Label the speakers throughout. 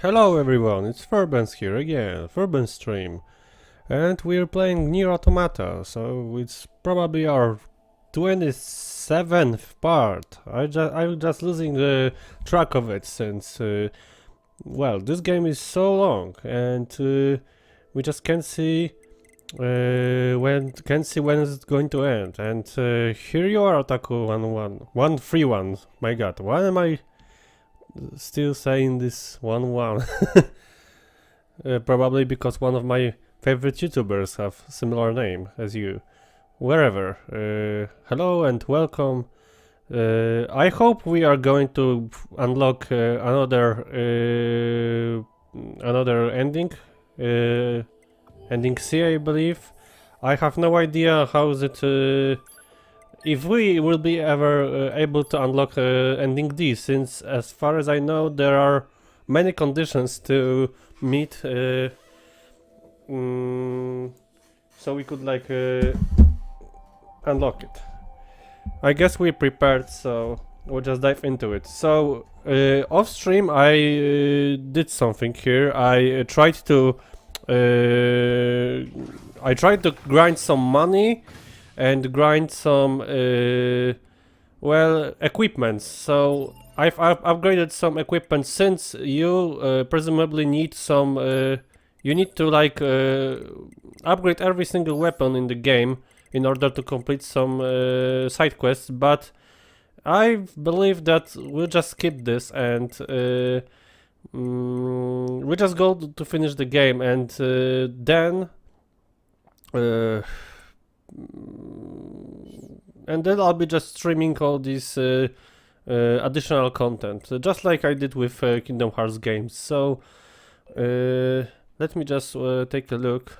Speaker 1: Hello everyone, it's Furbens here again, Furbens stream. And we're playing NieR Automata, so it's probably our 27th part. I'm just losing the track of it since, well, this game is so long and we just can't see when it's going to end. And here you are, Otaku 131. My god, why am I still saying this 1-1? Probably because one of my favorite YouTubers have similar name as you. Wherever. Hello and welcome. I hope we are going to unlock another ending. Ending C, I believe. I have no idea how is it. If we will be ever able to unlock ending D, since as far as I know there are many conditions to meet, so we could like unlock it. I guess we're prepared, so we'll just dive into it. So off stream I did something here. I tried to grind some money and grind some well, equipment. So I've upgraded some equipment, since you presumably need some you need to like upgrade every single weapon in the game in order to complete some side quests, but I believe that we'll just skip this and we'll just go to finish the game, and then I'll be just streaming all these additional content, just like I did with Kingdom Hearts games. So let me just take a look.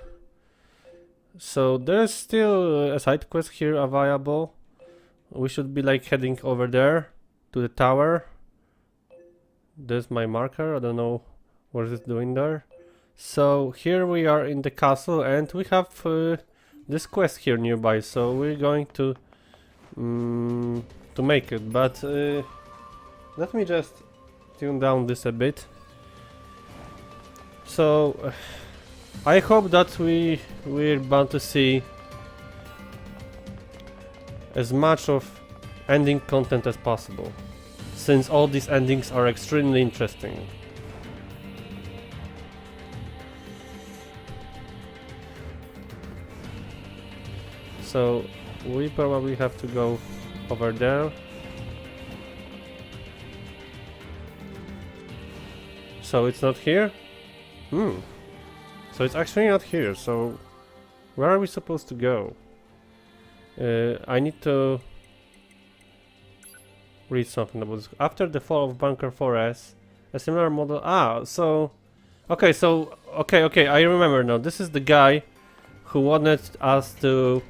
Speaker 1: So there's still a side quest here available. We should be like heading over there to the tower. There's my marker. I don't know what it's doing there. So here we are in the castle, and we have this quest here nearby, so we're going to make it, but let me just tune down this a bit. So I hope that we're bound to see as much of ending content as possible, since all these endings are extremely interesting. So we probably have to go over there. So it's not here? So it's actually not here, so where are we supposed to go? I need to read something about this. After the fall of Bunker Forest, a similar model... Okay, I remember now. This is the guy who wanted us to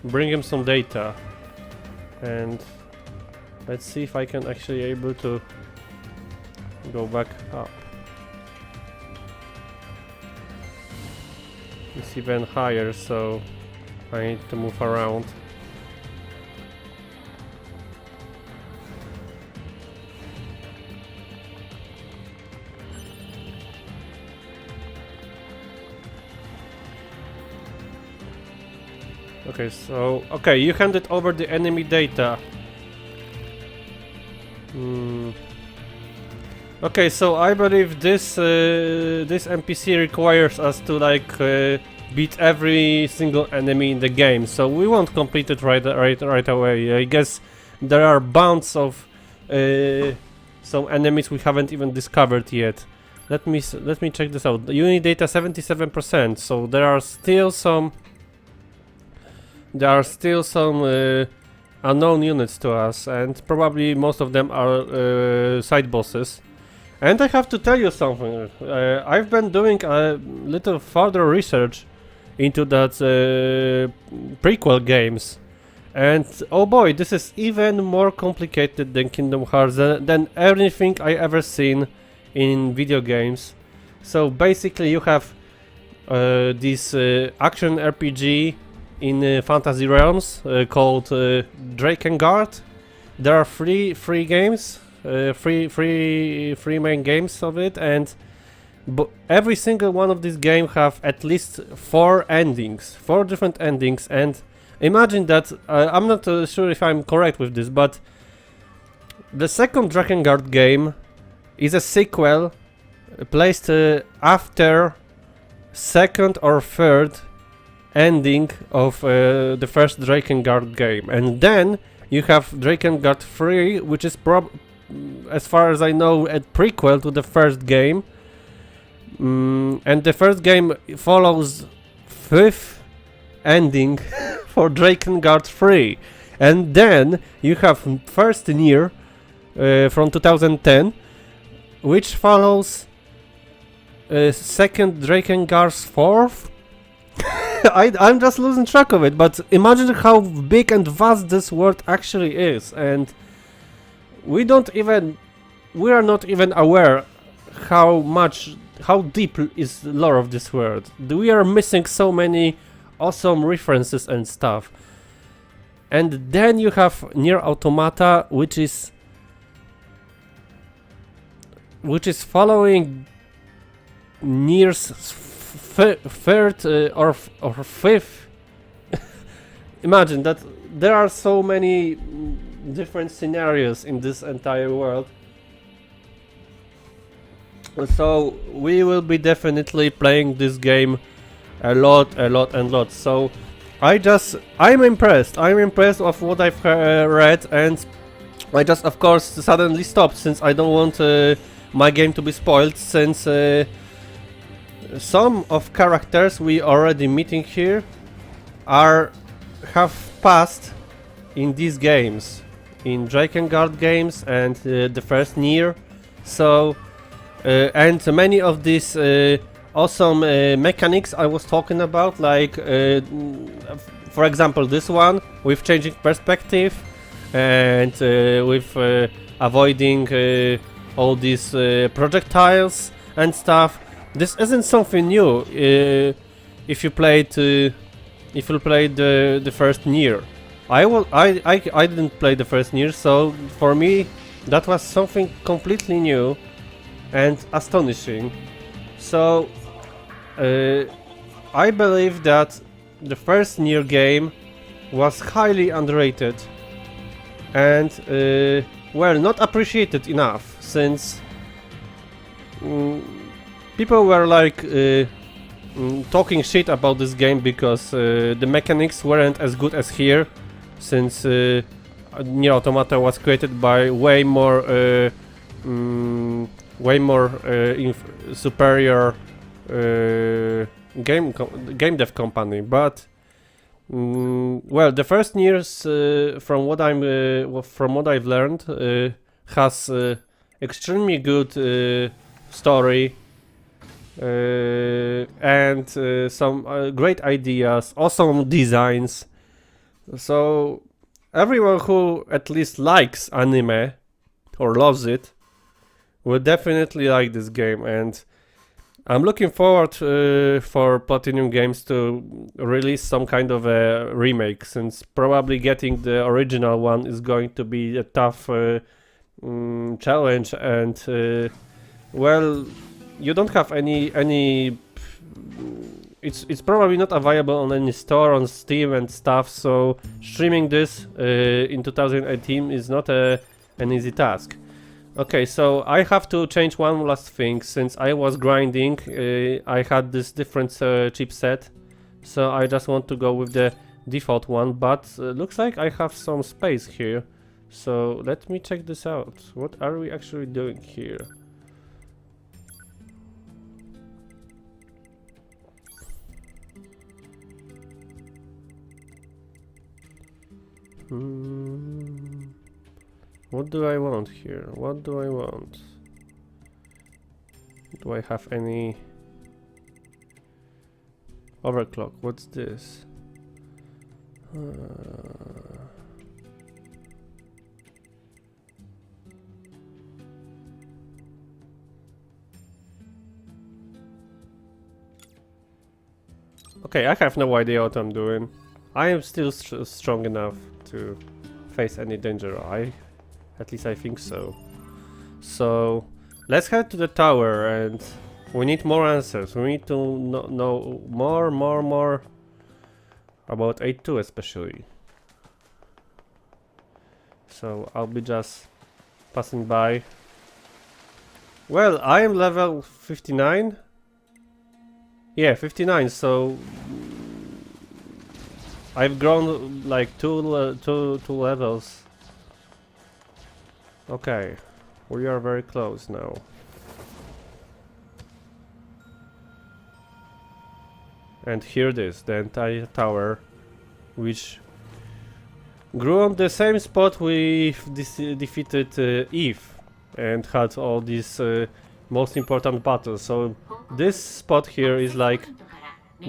Speaker 1: bring him some data, and let's see if I can actually able to go back up. It's even higher, so I need to move around. Okay, so you handed over the enemy data. Okay, so I believe this this NPC requires us to like beat every single enemy in the game. So we won't complete it right away. I guess there are bounds of some enemies we haven't even discovered yet. Let me check this out. Unit data 77%. So there are still some. There are still some unknown units to us, and probably most of them are side bosses. And I have to tell you something. I've been doing a little further research into that prequel games, and oh boy, this is even more complicated than Kingdom Hearts, than anything I ever seen in video games. So basically, you have this action RPG in fantasy realms called Drakengard. There are three games three main games of it, and every single one of these games have at least 4 different endings. And imagine that, I'm not sure if I'm correct with this, but the second Drakengard game is a sequel placed after second or third ending of the first Drakengard game, and then you have Drakengard 3, which is as far as I know, a prequel to the first game, and the first game follows 5th ending for Drakengard 3, and then you have first NieR from 2010, which follows second Drakengard's 4th. I'm just losing track of it, but imagine how big and vast this world actually is, and we are not even aware how deep is the lore of this world. We are missing so many awesome references and stuff. And then you have NieR Automata, which is following NieR's third or fifth. Imagine that there are so many different scenarios in this entire world. So we will be definitely playing this game a lot. So I'm impressed. I'm impressed of what I've read, and I just of course suddenly stopped since I don't want my game to be spoiled, since some of characters we already meeting here have passed in these games, in Drakengard games and the first NieR. So and many of these awesome mechanics I was talking about, like for example this one with changing perspective and with avoiding all these projectiles and stuff. This isn't something new if you played the first NieR. I didn't play the first NieR, so for me that was something completely new and astonishing. So I believe that the first NieR game was highly underrated and well, not appreciated enough, since people were like talking shit about this game because the mechanics weren't as good as here, since NieR Automata was created by way more superior game dev company. But well, the first NieR's, from what I've learned, has extremely good story and some great ideas, awesome designs. So everyone who at least likes anime or loves it will definitely like this game, and I'm looking forward for Platinum Games to release some kind of a remake, since probably getting the original one is going to be a tough challenge, and well, you don't have any it's probably not available on any store on Steam and stuff, so streaming this in 2018 is not an easy task. Okay, so I have to change one last thing. Since I was grinding, I had this different chipset, so I just want to go with the default one, but looks like I have some space here. So let me check this out. What are we actually doing here? What do I want here? What do I want? Do I have any overclock? What's this? Okay, I have no idea what I'm doing. I am still strong enough to face any danger. At least I think so. So let's head to the tower, and we need more answers. We need to know more about 8.2 especially. So I'll be just passing by. Well, I am level 59. Yeah, 59, so I've grown like two levels. Okay, we are very close now. And here it is, the entire tower, which grew on the same spot we defeated Eve and had all these most important battles. So this spot here is like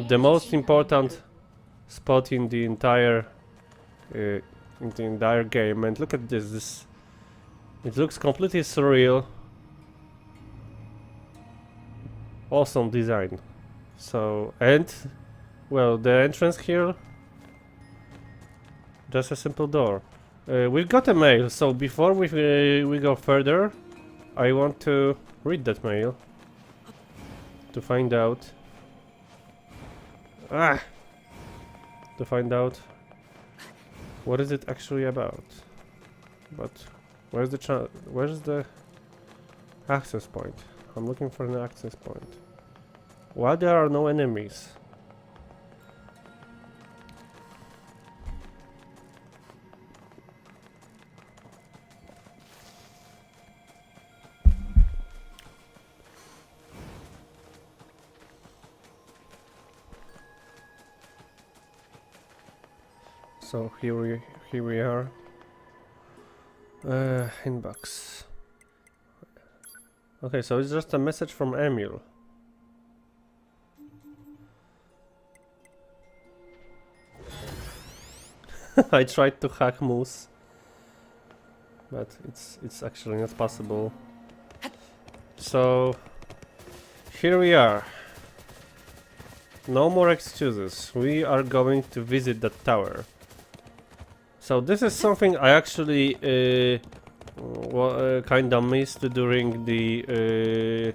Speaker 1: the most important spot in the entire game. And look at this. It looks completely surreal. Awesome design. So, and well, the entrance here, just a simple door. We've got a mail, so before we go further, I want to read that mail to find out. To find out what is it actually about. But where's the access point? I'm looking for an access point. Why there are no enemies? So here we are. Inbox. Okay, so it's just a message from Emil. I tried to hack Moose, but it's actually not possible. So here we are. No more excuses. We are going to visit that tower. So this is something I actually kinda missed during the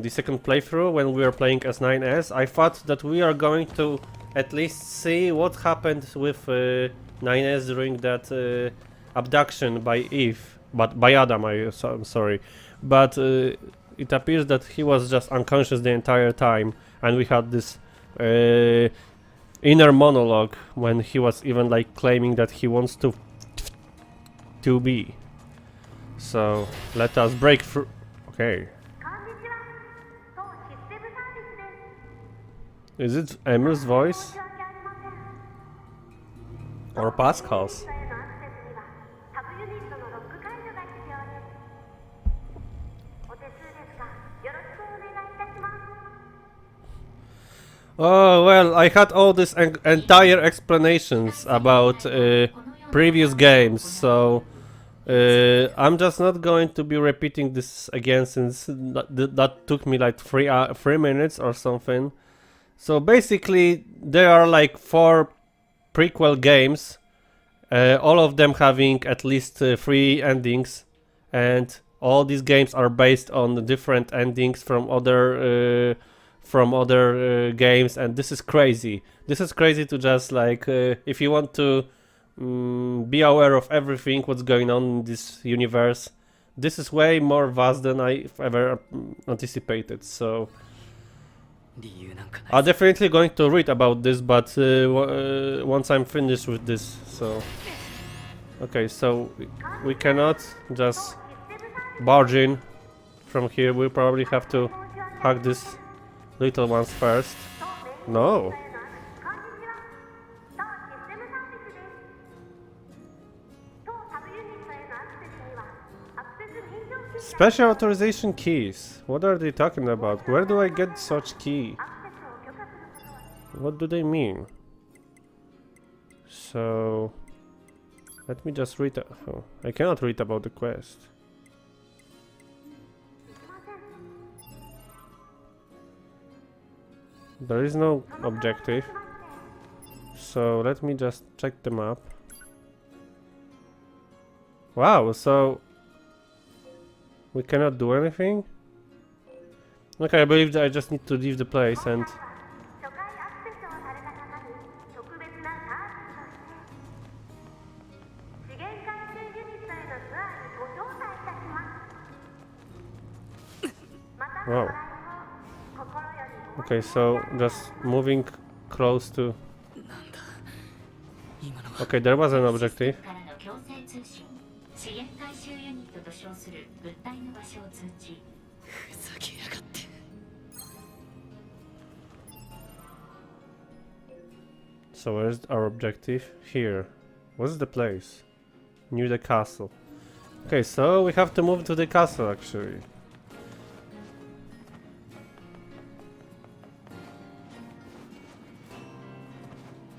Speaker 1: second playthrough when we were playing as 9S. I thought that we are going to at least see what happened with 9S during that abduction by Eve, but by Adam. I'm sorry, but it appears that he was just unconscious the entire time, and we had this inner monologue when he was even like claiming that he wants to be. So let us break through. Okay. Is it Emil's voice? Or Pascal's? Oh, well, I had all these entire explanations about previous games, so I'm just not going to be repeating this again, since that took me like 3 minutes or something. So basically, there are like 4 prequel games, all of them having at least 3 endings, and all these games are based on different endings from other games, and this is crazy. This is crazy to just like, if you want to be aware of everything what's going on in this universe, this is way more vast than I've ever anticipated. So I'm definitely going to read about this, but once I'm finished with this. So okay, so we cannot just barge in from here. We'll probably have to hack this little ones first. No. Special authorization keys. What are they talking about? Where do I get such key? What do they mean? So let me just read. Oh, I cannot read about the quest. There is no objective, so let me just check the map. Wow, so We cannot do anything? Okay, I believe that I just need to leave the place and... Wow. Okay, so just moving close to... Okay, there was an objective. So where's our objective? Here. What's the place? Near the castle. Okay, so we have to move to the castle actually.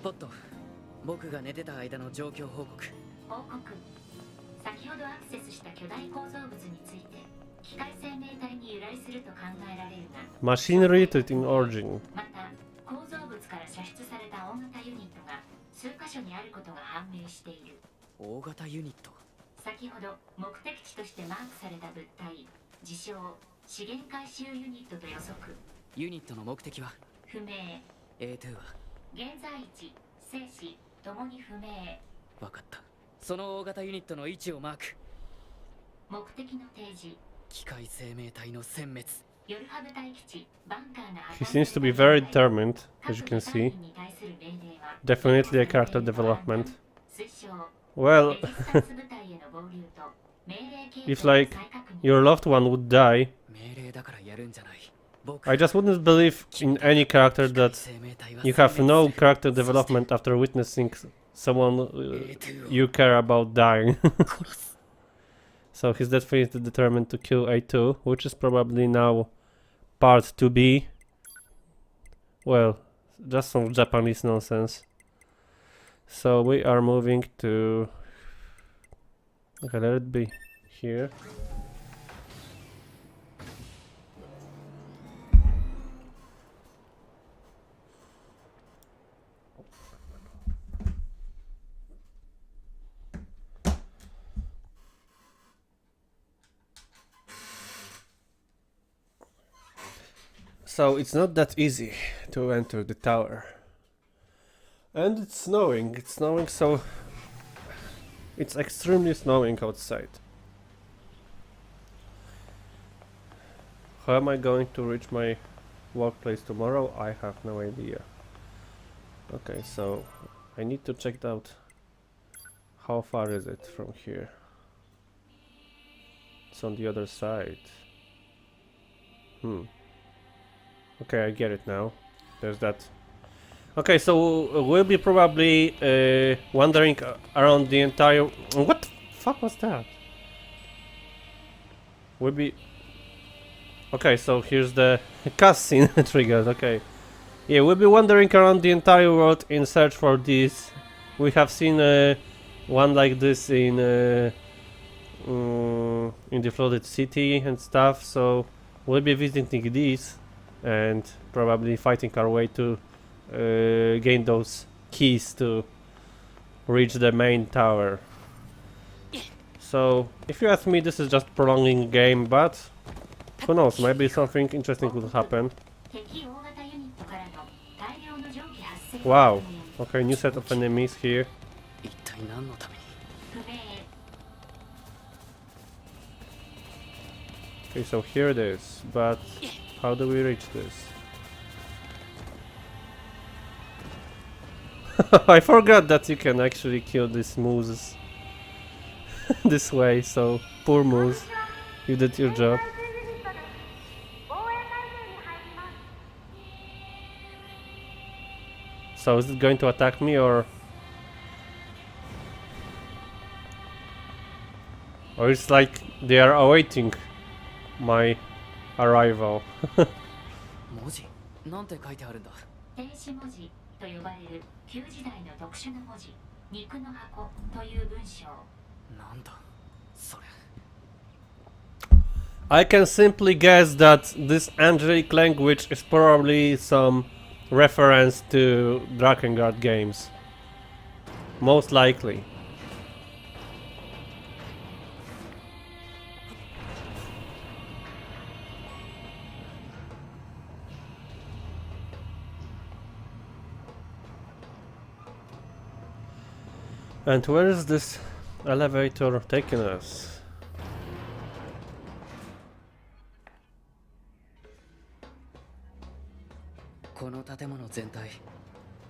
Speaker 2: Potto, 僕が寝てた間の状況報告。報告。先ほどアクセスした巨大構造物について、機械生命体に由来すると考えられるが。
Speaker 1: Machinery in origin.
Speaker 2: また、構造物から射出された大型ユニットが数箇所にあることが判明している。大型ユニット。先ほど目的地としてマークされた物体、自称資源回収ユニットと予測。ユニットの目的は不明。A2 は現在地、生死ともに不明。分かった。その大型ユニットの位置をマーク。目的の提示。機械生命体の殲滅。ヨルハブ大基地、バンカーが
Speaker 1: He seems to be very determined, as you can see. Definitely a character development. Well, if like your loved one would die, I just wouldn't believe in any character that you have no character development after witnessing someone you care about dying. So he's definitely determined to kill A2, which is probably now part 2B. Well, just some Japanese nonsense. So we are moving to... Okay, let it be here. So it's not that easy to enter the tower. And it's snowing, so it's extremely snowing outside. How am I going to reach my workplace tomorrow? I have no idea. Okay, so I need to check out how far is it from here. It's on the other side. Okay, I get it now. There's that. Okay, so we'll be probably wandering around the entire... What the fuck was that? We'll be... Okay, so here's the cutscene triggered, okay. Yeah, we'll be wandering around the entire world in search for this. We have seen one like this in the flooded city and stuff, so we'll be visiting these and probably fighting our way to gain those keys to reach the main tower. So, if you ask me, this is just prolonging the game, but who knows, maybe something interesting will happen. Wow, okay, new set of enemies here. Okay, so here it is, but how do we reach this? I forgot that you can actually kill these mooses this way, so poor moose, you did your job. So is it going to attack me or it's like they are awaiting my arrival.
Speaker 2: 文字なんて書いてあるんだ。電子文字と呼ばれる旧時代の特殊な文字、肉の箱という文章。なんだそれ。
Speaker 1: I can simply guess that this angelic language is probably some reference to Drakengard games. Most likely. And where is this elevator taking us?
Speaker 3: この建物全体、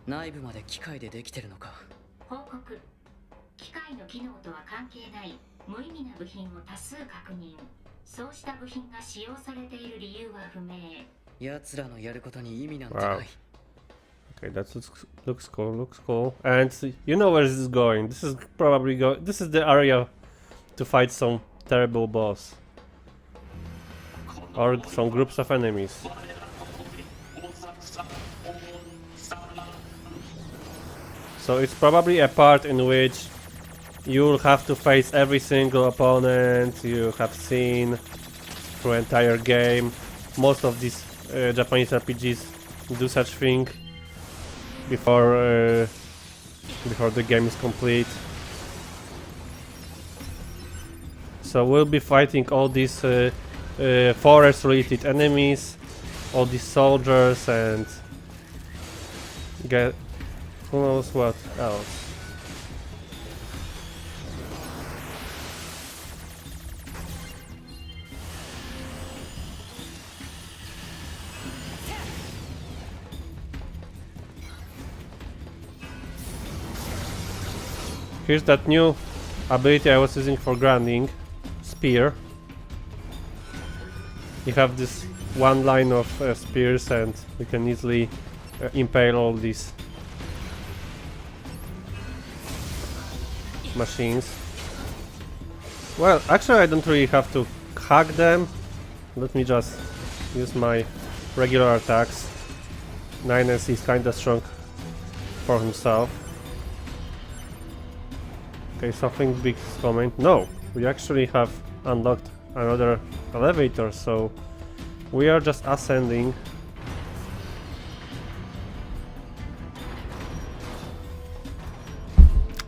Speaker 3: 内部まで機械でできてるのか。
Speaker 2: 報告。機械の機能とは関係ない無意味な部品を多数確認。そうした部品が使用されている理由は不明。
Speaker 3: 奴らのやることに意味なんてない。
Speaker 1: Okay, that looks cool. And you know where this is going. This is probably this is the area to fight some terrible boss. Or some groups of enemies. So it's probably a part in which you'll have to face every single opponent you have seen through entire game. Most of these Japanese RPGs do such thing before the game is complete. So we'll be fighting all these forest-related enemies, all these soldiers, and get who knows what else. Here's that new ability I was using for grinding, spear. You have this one line of spears and you can easily impale all these machines. Well, actually I don't really have to hack them. Let me just use my regular attacks. 9S is kinda strong for himself. Okay, something big is coming. No, we actually have unlocked another elevator, so we are just ascending.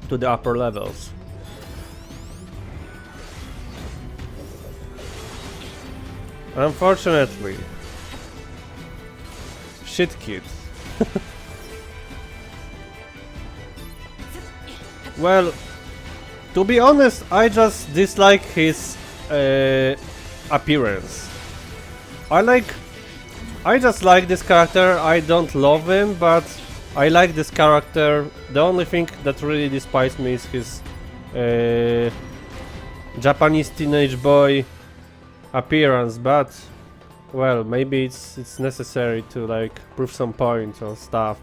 Speaker 1: To the upper levels. Unfortunately. Shit kid. Well, to be honest, I just dislike his appearance. I just like this character. I don't love him, but I like this character. The only thing that really despises me is his Japanese teenage boy appearance, but well, maybe it's necessary to like prove some point or stuff.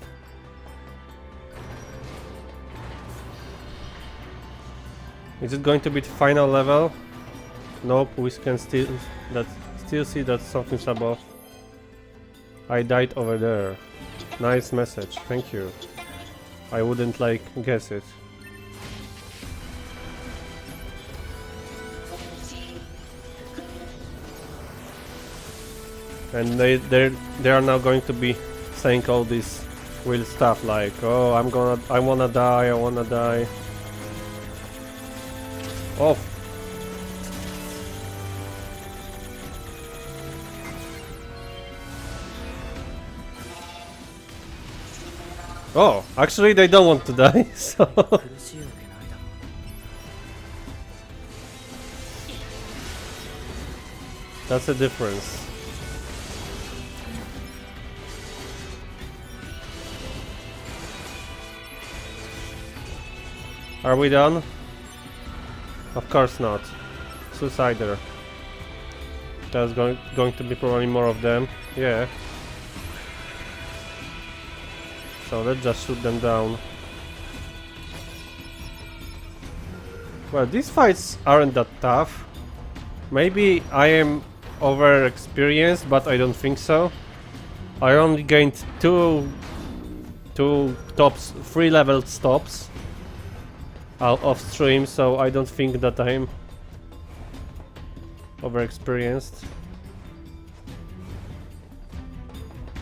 Speaker 1: Is it going to be the final level? Nope, we can still see that something's above. I died over there. Nice message, thank you. I wouldn't like guess it. And they are now going to be saying all this weird stuff like, oh, I wanna die. Oh. Oh, actually they don't want to die, so... That's a difference. Are we done? Of course not. Suicider. There's going to be probably more of them. Yeah. So let's just shoot them down. Well, these fights aren't that tough. Maybe I am over-experienced, but I don't think so. I only gained two tops, 3 level stops out of stream, so I don't think that I'm over-experienced.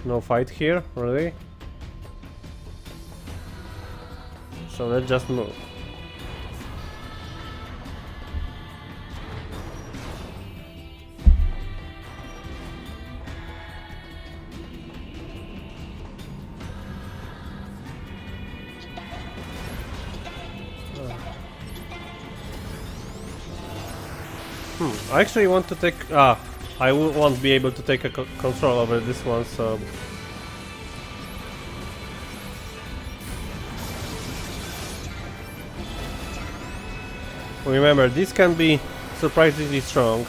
Speaker 1: No fight here, really? So let's just move. I actually want to take... I won't be able to take a control over this one, so... Remember, these can be surprisingly strong,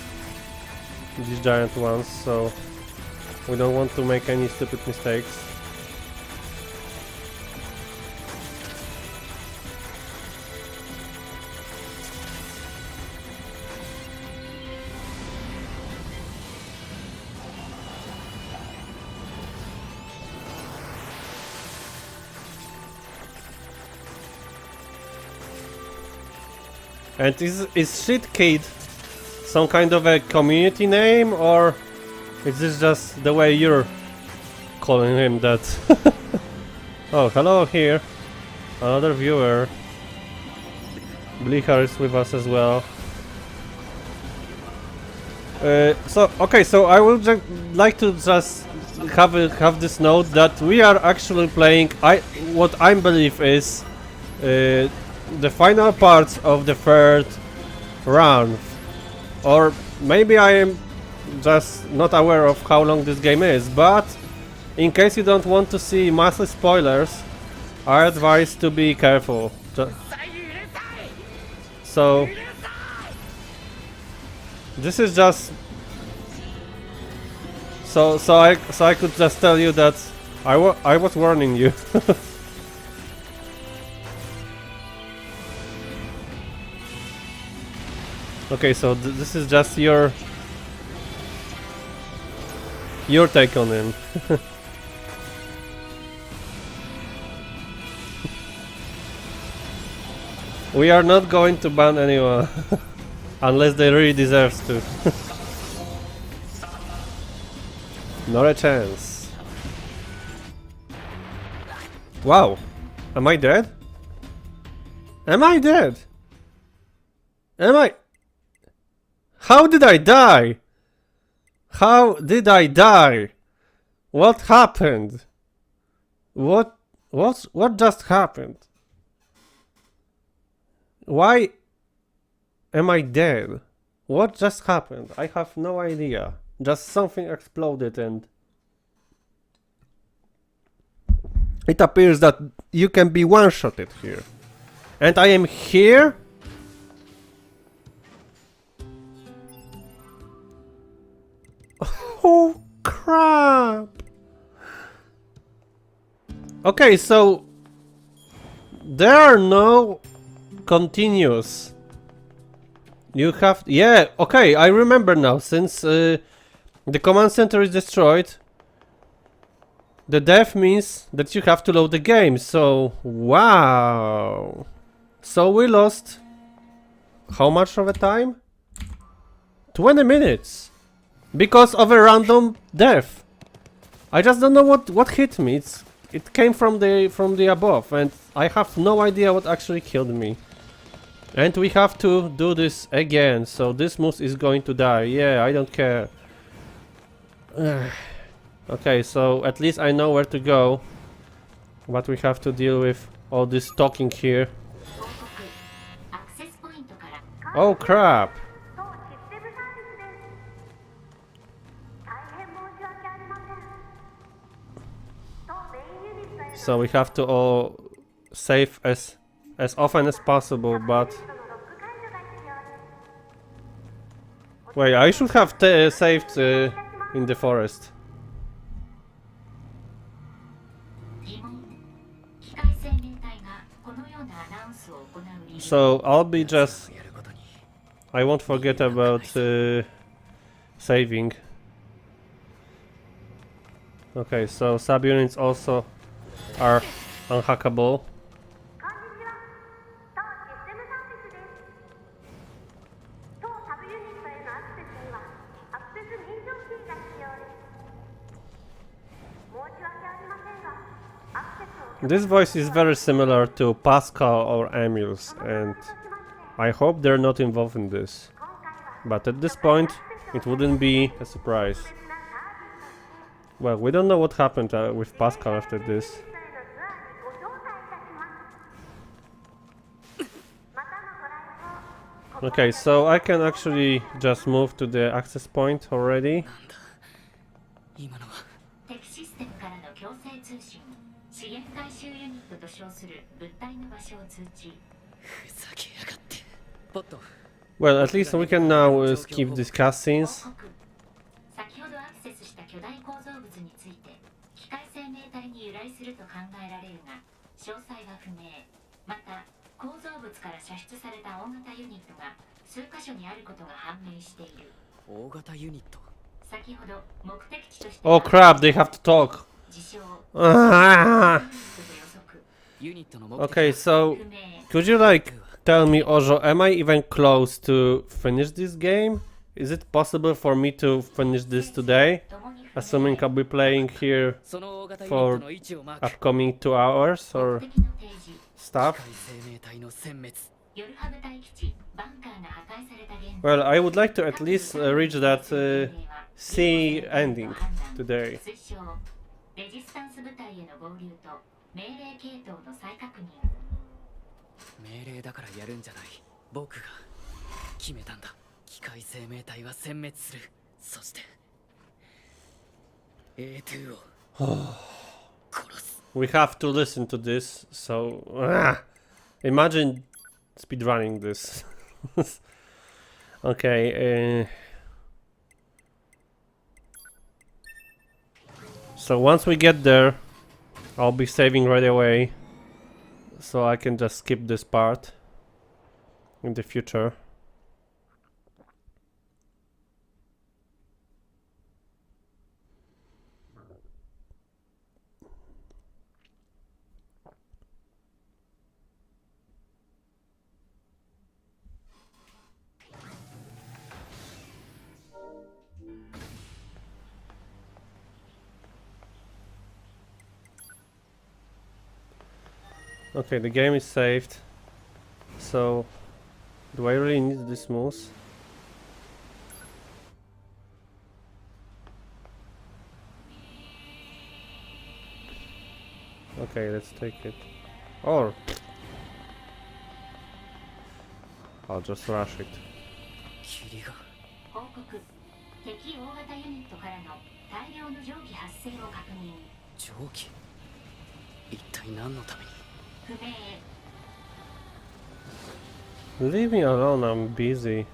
Speaker 1: these giant ones, so we don't want to make any stupid mistakes. And is Shit Kid some kind of a community name, or is this just the way you're calling him that? Oh, hello here. Another viewer. Blichar is with us as well. So I would like to just have this note that we are actually playing what I believe is the final parts of the third round, or maybe I am just not aware of how long this game is, but in case you don't want to see massive spoilers, I advise to be careful. So this is just so I could just tell you that I was warning you. Okay, so this is just your take on him. We are not going to ban anyone unless they really deserves to. Not a chance. Wow, am I dead? Am I dead? Am I? How did I die? How did I die? What happened? What just happened? Why am I dead? What just happened? I have no idea. Just something exploded and it appears that you can be one-shotted here. And I am here? Oh crap! Okay, so there are no continuous. You have... Yeah, okay, I remember now. Since the command center is destroyed, the death means that you have to load the game. So, wow. So we lost... How much of a time? 20 minutes. Because of a random death. I just don't know what hit me. It came from the above, and I have no idea what actually killed me. And we have to do this again, so this moose is going to die. Yeah, I don't care. Okay, so at least I know where to go. But we have to deal with all this talking here. Oh crap! So we have to all save as often as possible, but... Wait, I should have saved in the forest. So I'll be just... I won't forget about saving. Okay, so subunits also are unhackable. This voice is very similar to Pascal or Emil's, and I hope they're not involved in this. But at this point, it wouldn't be a surprise. Well, we don't know what happened with Pascal after this. Okay, so I can actually just move to the access point already.
Speaker 3: 今のは
Speaker 2: 敵システムからの強制通信、資源回収ユニットと称する物体の場所を通知。
Speaker 3: ふざけやがってポット
Speaker 1: Well, at least we can now skip these cutscenes.
Speaker 2: 報告。先ほどアクセスした巨大構造物について機械生命体に由来すると考えられるが詳細は不明。また構造物から射出された大型ユニットが数箇所にあることが判明している。
Speaker 3: 大型ユニット
Speaker 2: 先ほど目的地として
Speaker 1: Oh crap, they have to talk.
Speaker 2: 自称
Speaker 1: Ah.
Speaker 3: ユニットの目的
Speaker 1: Okay, so
Speaker 2: 不明。
Speaker 1: could you like tell me, Ojo, am I even close to finish this game? Is it possible for me to finish this today? Assuming I'll be playing here
Speaker 3: その大型ユニッ
Speaker 1: for
Speaker 3: トの位置をマーク
Speaker 1: upcoming 2 hours or
Speaker 2: 目的の提示
Speaker 1: stuff.
Speaker 3: 機械生命体の殲滅
Speaker 2: ヨルハブ大基地バンカーが破壊された現
Speaker 1: Well, I would like to at least reach that sea ending today.
Speaker 2: 推奨レジスタンス部隊への合流と命令系統の再確認。
Speaker 3: 命令だからやるんじゃない僕が決めたんだ機械生命体は殲滅するそして A2 を殺す
Speaker 1: We have to listen to this, so imagine speedrunning this. Okay. So once we get there, I'll be saving right away, so I can just skip this part in the future. Okay, the game is saved. So, do I really need this mouse? Okay, let's take it. Or I'll just rush it.
Speaker 3: 霧が
Speaker 2: 報告敵大型ユニットからの大量の蒸気発生を確認。
Speaker 3: 蒸気一体何のために
Speaker 2: 不明。
Speaker 1: Leave me alone, I'm busy.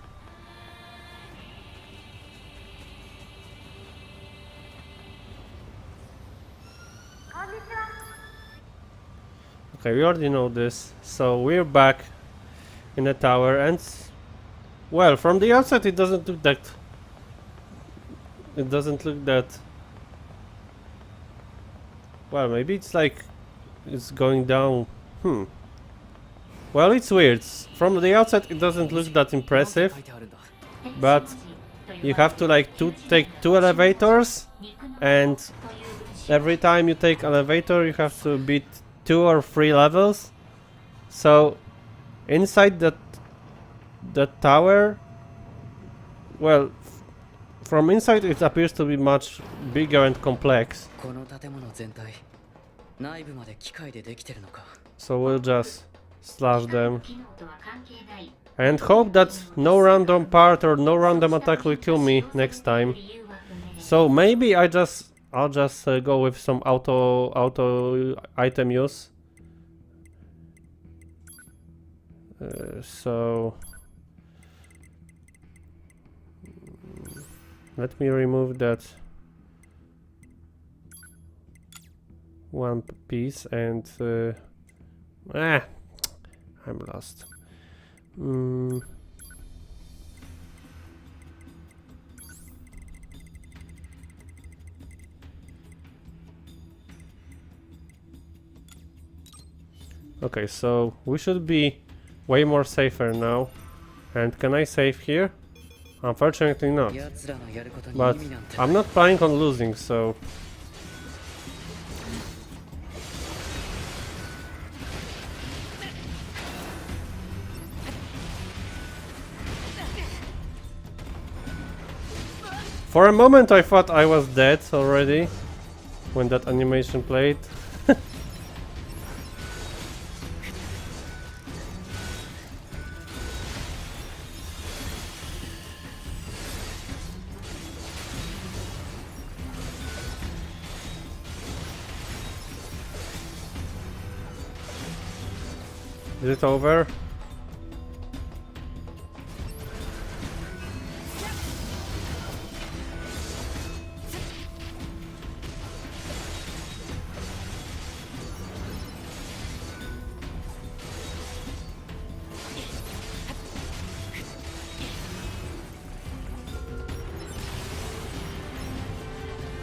Speaker 1: Okay, we already know this, so we're back in the tower and well, from the outside it doesn't look that well, maybe it's like it's going down. Well, it's weird. From the outside it doesn't look that impressive,
Speaker 3: 書いてあるんだ
Speaker 1: but you have to like take 2 elevators, and every time you take elevator you have to beat 2 or 3 levels. So inside that tower, well, from inside it appears to be much bigger and complex.
Speaker 3: この建物全体内部まで機械でできてるのか
Speaker 1: So we'll just slash them
Speaker 2: 機能とは関係ない。
Speaker 1: and hope that no random part or no random attack will kill me next time.
Speaker 2: 理由は不明。
Speaker 1: So maybe I'll just go with some auto item use. So let me remove that one piece and I'm lost. Okay, so we should be way more safer now. And can I save here? Unfortunately not.
Speaker 3: 奴らのやることに意
Speaker 1: But
Speaker 3: 味なんて
Speaker 1: I'm not planning on losing, so... For a moment I thought I was dead already when that animation played. Is it over?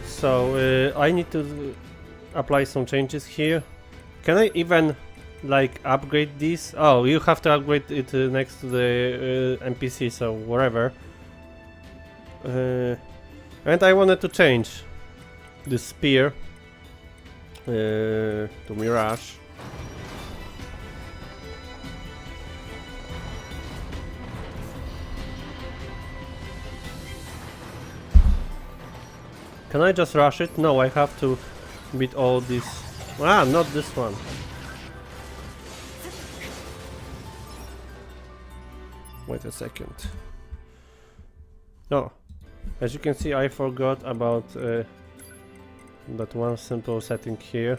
Speaker 1: So I need to apply some changes here. Can I even like upgrade this? Oh, you have to upgrade it next to the NPC, so wherever. And I wanted to change the spear to Mirage. Can I just rush it? No, I have to beat all these. Ah, not this one. Wait a second. No, as you can see, I forgot about that one simple setting here.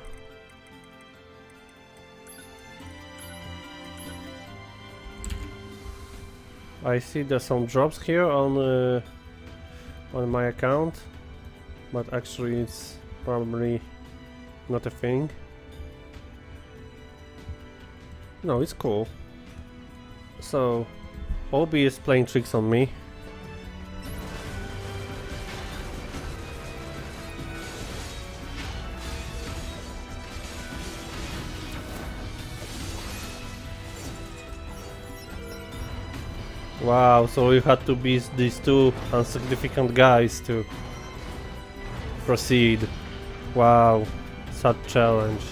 Speaker 1: I see there's some drops here on my account, but actually it's probably not a thing. No, it's cool. So OB is playing tricks on me. Wow, so you had to beat these two insignificant guys to proceed. Wow, such challenge.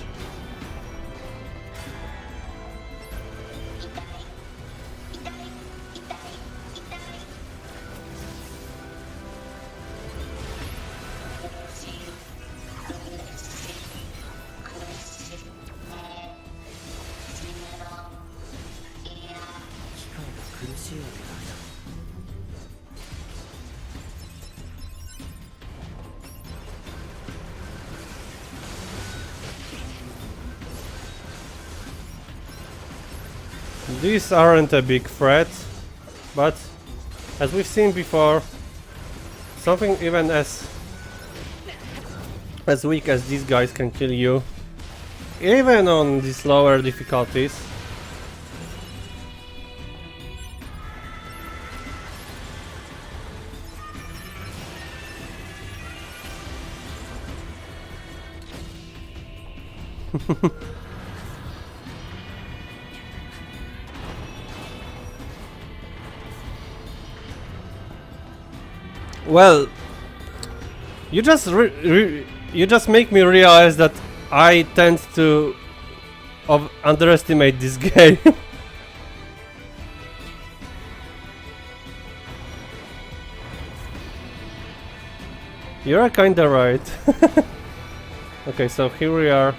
Speaker 1: These aren't a big threat, but as we've seen before, something even as weak as these guys can kill you, even on these lower difficulties. Well, you just make me realize that I tend to underestimate this game. You're kinda right. Okay, so here we are,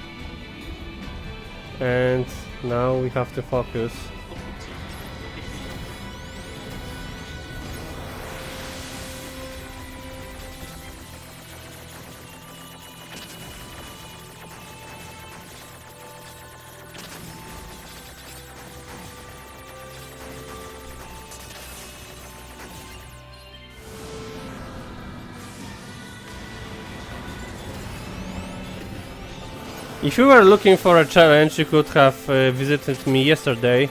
Speaker 1: and now we have to focus. If you were looking for a challenge, you could have visited me yesterday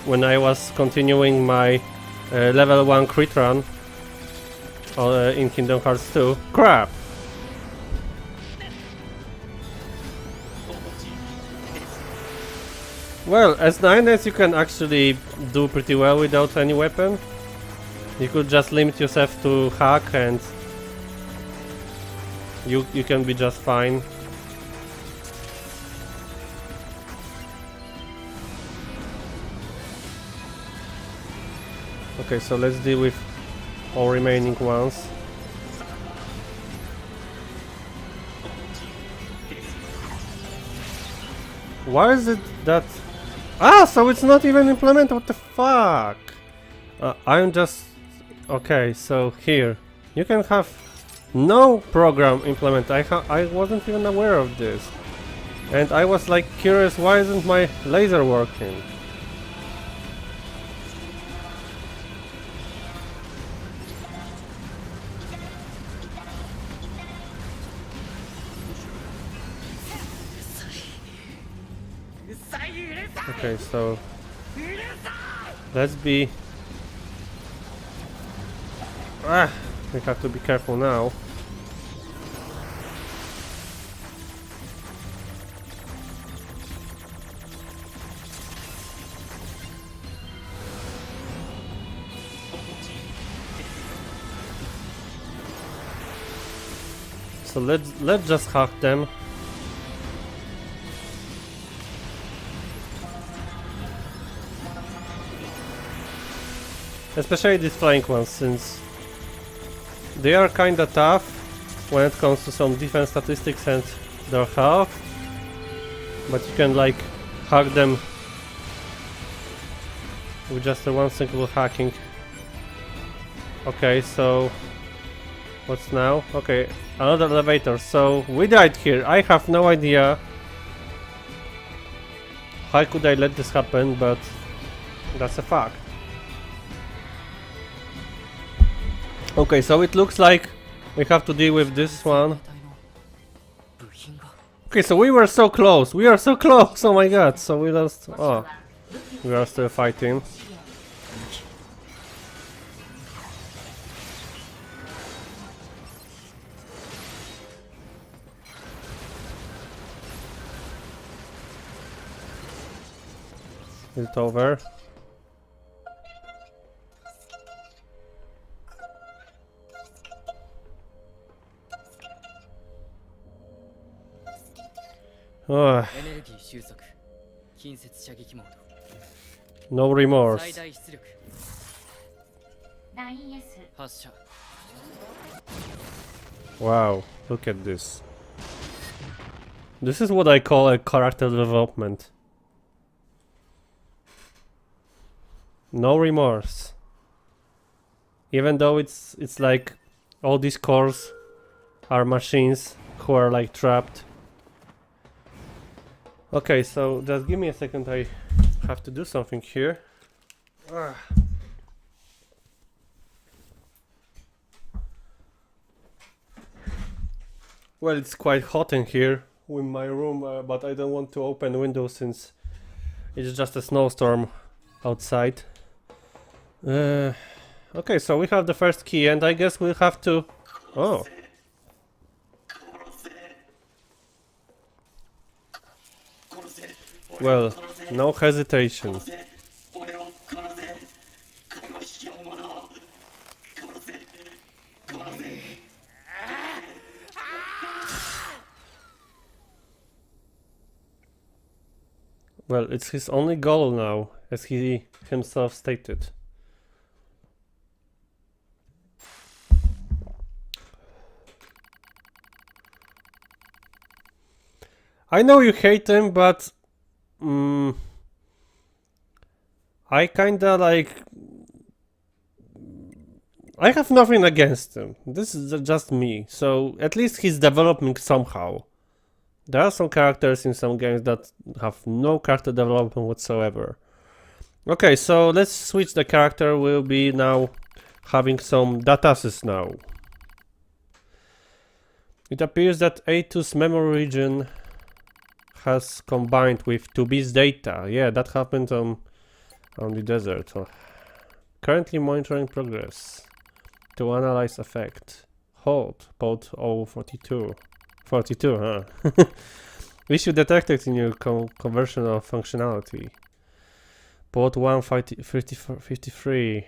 Speaker 1: when I was continuing my level 1 crit run in Kingdom Hearts 2. Crap! Well, as 9S you can actually do pretty well without any weapon. You could just limit yourself to hack and you can be just fine. Okay, so let's deal with all remaining ones. Why is it that... Ah, so it's not even implemented, what the fuck? I'm just... Okay, so here. You can have no program implemented. I wasn't even aware of this. And I was like curious, why isn't my laser working? Okay, so let's be. We have to be careful now. So let's just hack them. Especially these flying ones, since they are kinda tough when it comes to some defense statistics and their health. But you can like hack them with just a one single hacking. Okay, so what's now? Okay, another elevator. So we died here. I have no idea how could I let this happen, but that's a fact. Okay, so it looks like we have to deal with this one. Okay, so we were so close. We are so close. Oh my god. So we lost. Oh, we are still fighting. Is it over? Oh,
Speaker 3: エネルギー収束近接射撃モー
Speaker 1: no
Speaker 3: ド
Speaker 1: remorse.
Speaker 3: 最大出力
Speaker 2: 9S
Speaker 3: 発射
Speaker 1: Wow, look at this. This is what I call a character development. No remorse. Even though it's like all these cores are machines who are like trapped. Okay, so just give me a second, I have to do something here. Well, it's quite hot in here in my room, but I don't want to open windows since it's just a snowstorm outside. Okay, so we have the first key, and I guess we'll have to... Oh. Well, no hesitation. Well, it's his only goal now, as he himself stated. I know you hate him, but I kinda like... I have nothing against him. This is just me, so at least he's developing somehow. There are some characters in some games that have no character development whatsoever. Okay, so let's switch the character. We'll be now having some datasys now. It appears that A2's memory region has combined with 2B's data. Yeah, that happened on the desert. Currently monitoring progress to analyze effect. Hold, port 042. 42, huh? Issue detected in your conversion of functionality. Port 153.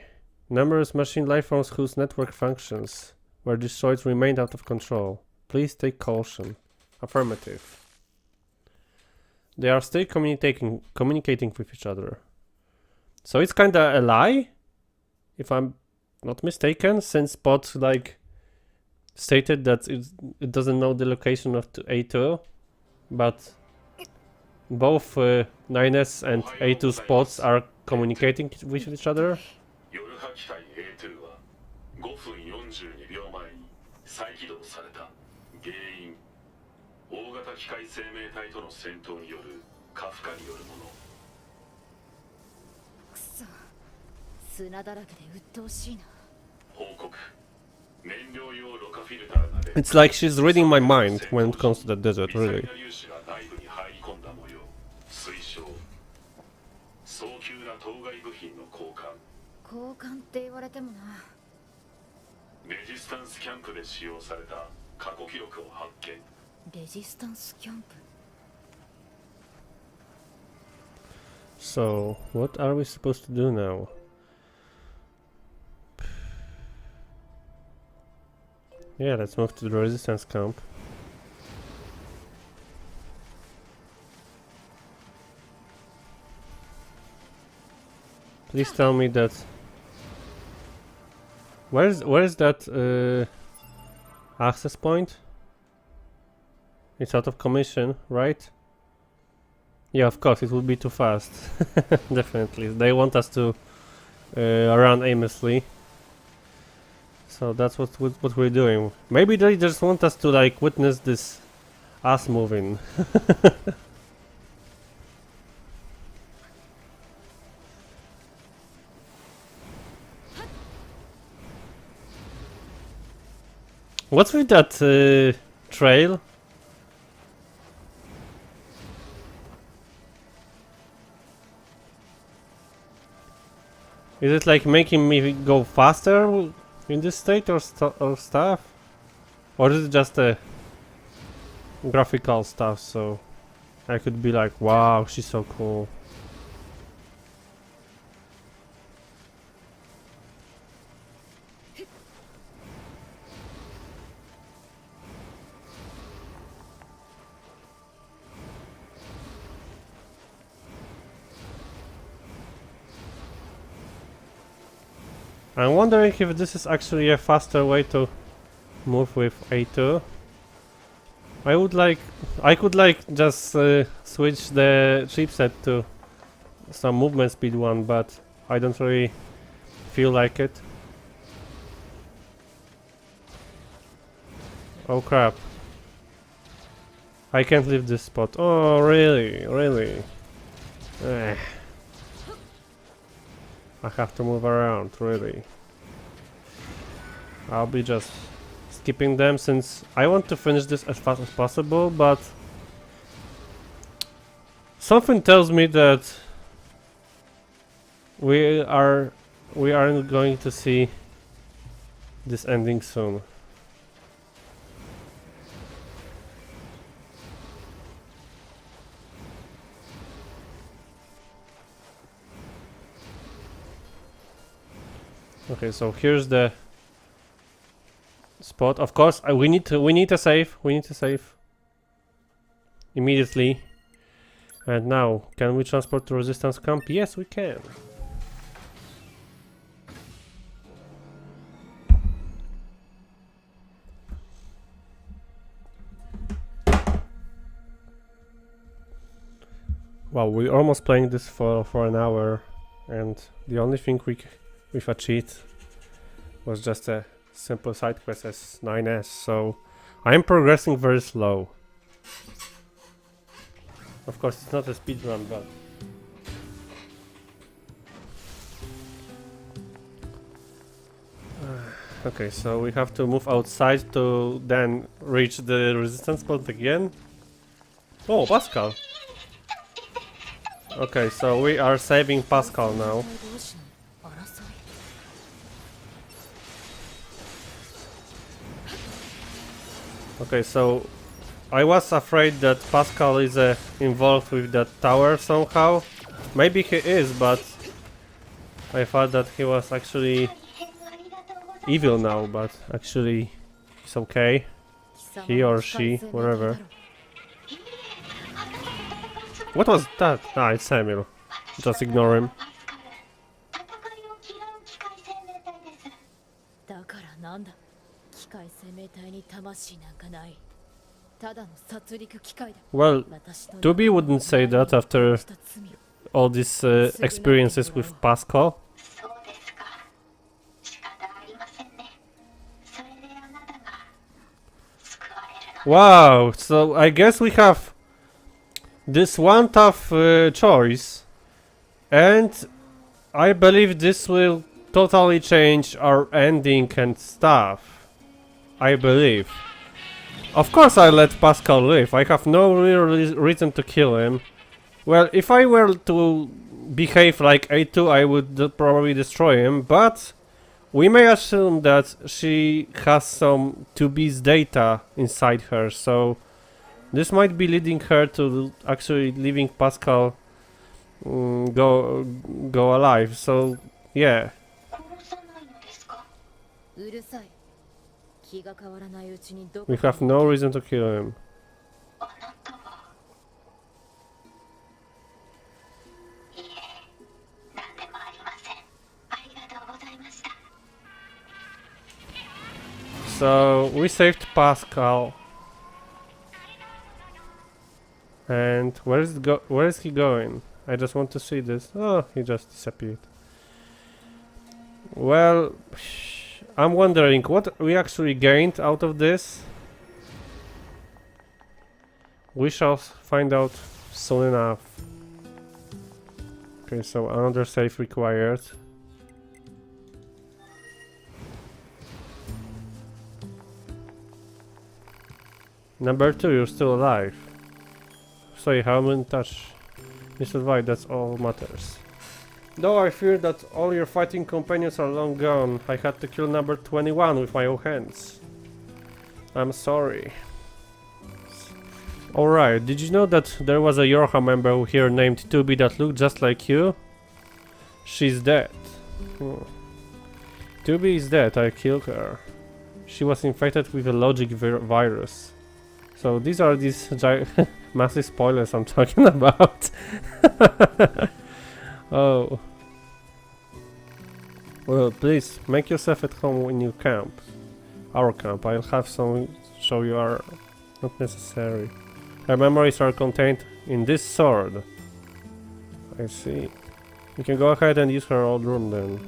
Speaker 1: Numerous machine lifeforms whose network functions were destroyed remained out of control. Please take caution. Affirmative. They are still communicating with each other. So it's kinda a lie, if I'm not mistaken, since Bot like stated that it doesn't know the location of A2, but both 9S and A2 spots are communicating with each other. It's like she's reading my mind when it comes to the desert, really.
Speaker 4: 早急な当該部品の交換。
Speaker 5: 交換って言われてもな。
Speaker 4: レジスタンスキャンプで使用された過去記録を発見。
Speaker 5: レジスタンスキャンプ。
Speaker 1: So, what are we supposed to do now? Yeah, let's move to the resistance camp. Please tell me that. Where's that access point? It's out of commission, right? Yeah, of course, it would be too fast. Definitely. They want us to run aimlessly. So that's what we're doing. Maybe they just want us to like witness this us moving. What's with that trail? Is it like making me go faster in this state or stuff? Or is it just a graphical stuff, so I could be like, wow, she's so cool. I'm wondering if this is actually a faster way to move with A2. I could like just switch the chipset to some movement speed one, but I don't really feel like it. Oh crap. I can't leave this spot. Oh really? Really? Eh. I have to move around, really. I'll be just skipping them since I want to finish this as fast as possible, but something tells me that we aren't going to see this ending soon. Okay, so here's the spot. Of course, we need to save. We need to save immediately. And now, can we transport to resistance camp? Yes, we can. Wow, we're almost playing this for an hour, and the only thing we've achieved was just a simple side quest as 9S, so I'm progressing very slow. Of course, it's not a speed run, but okay, so we have to move outside to then reach the resistance point again. Oh, Pascal. Okay, so we are saving Pascal now. Okay, so I was afraid that Pascal is involved with that tower somehow. Maybe he is, but I thought that he was actually evil now, but actually he's okay. He or she, whatever. What was that? Ah, it's Samuel. Just ignore him. Well, Tubi wouldn't say that after all these experiences with Pascal. Wow, so I guess we have this one tough choice, and I believe this will totally change our ending and stuff. I believe. Of course I let Pascal live, I have no real reason to kill him. Well, if I were to behave like A2, I would probably destroy him, but we may assume that she has some 2B's data inside her, so this might be leading her to actually leaving Pascal go alive. So yeah,
Speaker 2: 殺さないのですか？
Speaker 5: うるさい。気が変わらないうちにどこ
Speaker 1: we have no reason to kill him.
Speaker 2: あなたは。いいえ、何でもありません。ありがとうございました。
Speaker 1: So we saved Pascal. And where is he going? I just want to see this. Oh, he just disappeared. Well, I'm wondering what we actually gained out of this. We shall find out soon enough. Okay, so another save required. Number 2, you're still alive. Sorry, how I'm in touch. You survived, that's all matters. Though I fear that all your fighting companions are long gone, I had to kill number 21 with my own hands. I'm sorry. Alright, did you know that there was a Yorha member here named 2B that looked just like you? She's dead. 2B is dead, I killed her. She was infected with a logic virus. So these are these massive spoilers I'm talking about. Oh. Well, please, make yourself at home in your camp. Our camp. I'll have some show you are not necessary. Her memories are contained in this sword. I see. You can go ahead and use her old room then.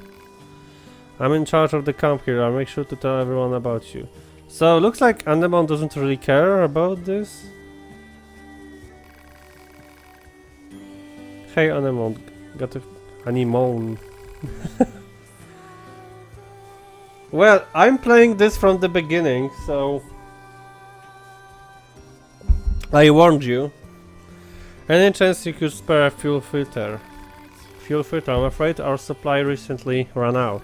Speaker 1: I'm in charge of the camp here. I'll make sure to tell everyone about you. So, looks like Andemon doesn't really care about this. Hey Andemon, got a Anemone. Well, I'm playing this from the beginning, so I warned you. Any chance you could spare a fuel filter? Fuel filter, I'm afraid our supply recently ran out.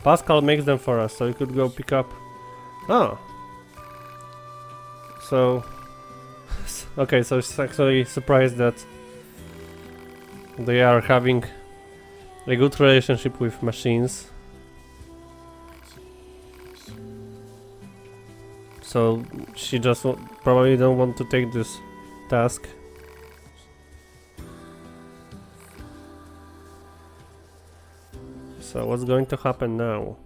Speaker 1: Pascal makes them for us, so you could go pick up. Oh. So okay, so she's actually surprised that they are having a good relationship with machines. So she just probably don't want to take this task. So what's going to happen now?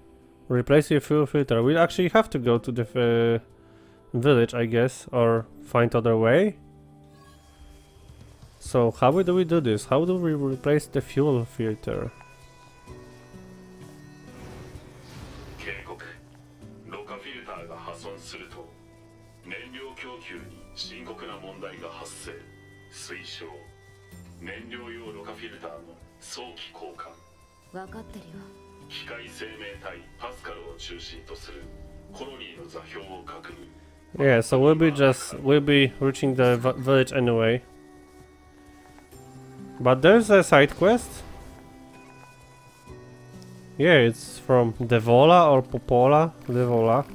Speaker 1: Replace your fuel filter. We actually have to go to the village, I guess, or find other way. So how do we do this? How do we replace the fuel filter?
Speaker 4: 警告。ろ過フィルターが破損すると燃料供給に深刻な問題が発生。推奨。燃料用ろ過フィルターの早期交換。
Speaker 5: 分かってるよ。
Speaker 4: 機械生命体パスカルを中心とするコロニーの座標を確認。
Speaker 1: Yeah, so we'll be reaching the village anyway. But there's a side quest. Yeah, it's from Devola or Popola. Devola.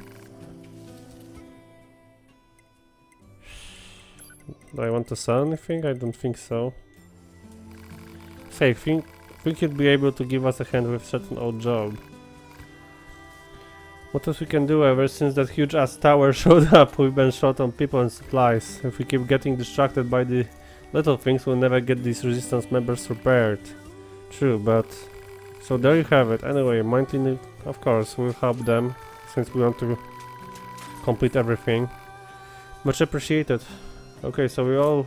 Speaker 1: Do I want to sell anything? I don't think so. Say, think you'd be able to give us a hand with certain old job. What else we can do? Ever since that huge ass tower showed up, we've been short on people and supplies. If we keep getting distracted by the little things, we'll never get these resistance members repaired. True, but... So there you have it. Anyway, Mindly, of course, we'll help them, since we want to complete everything. Much appreciated. Okay, so we all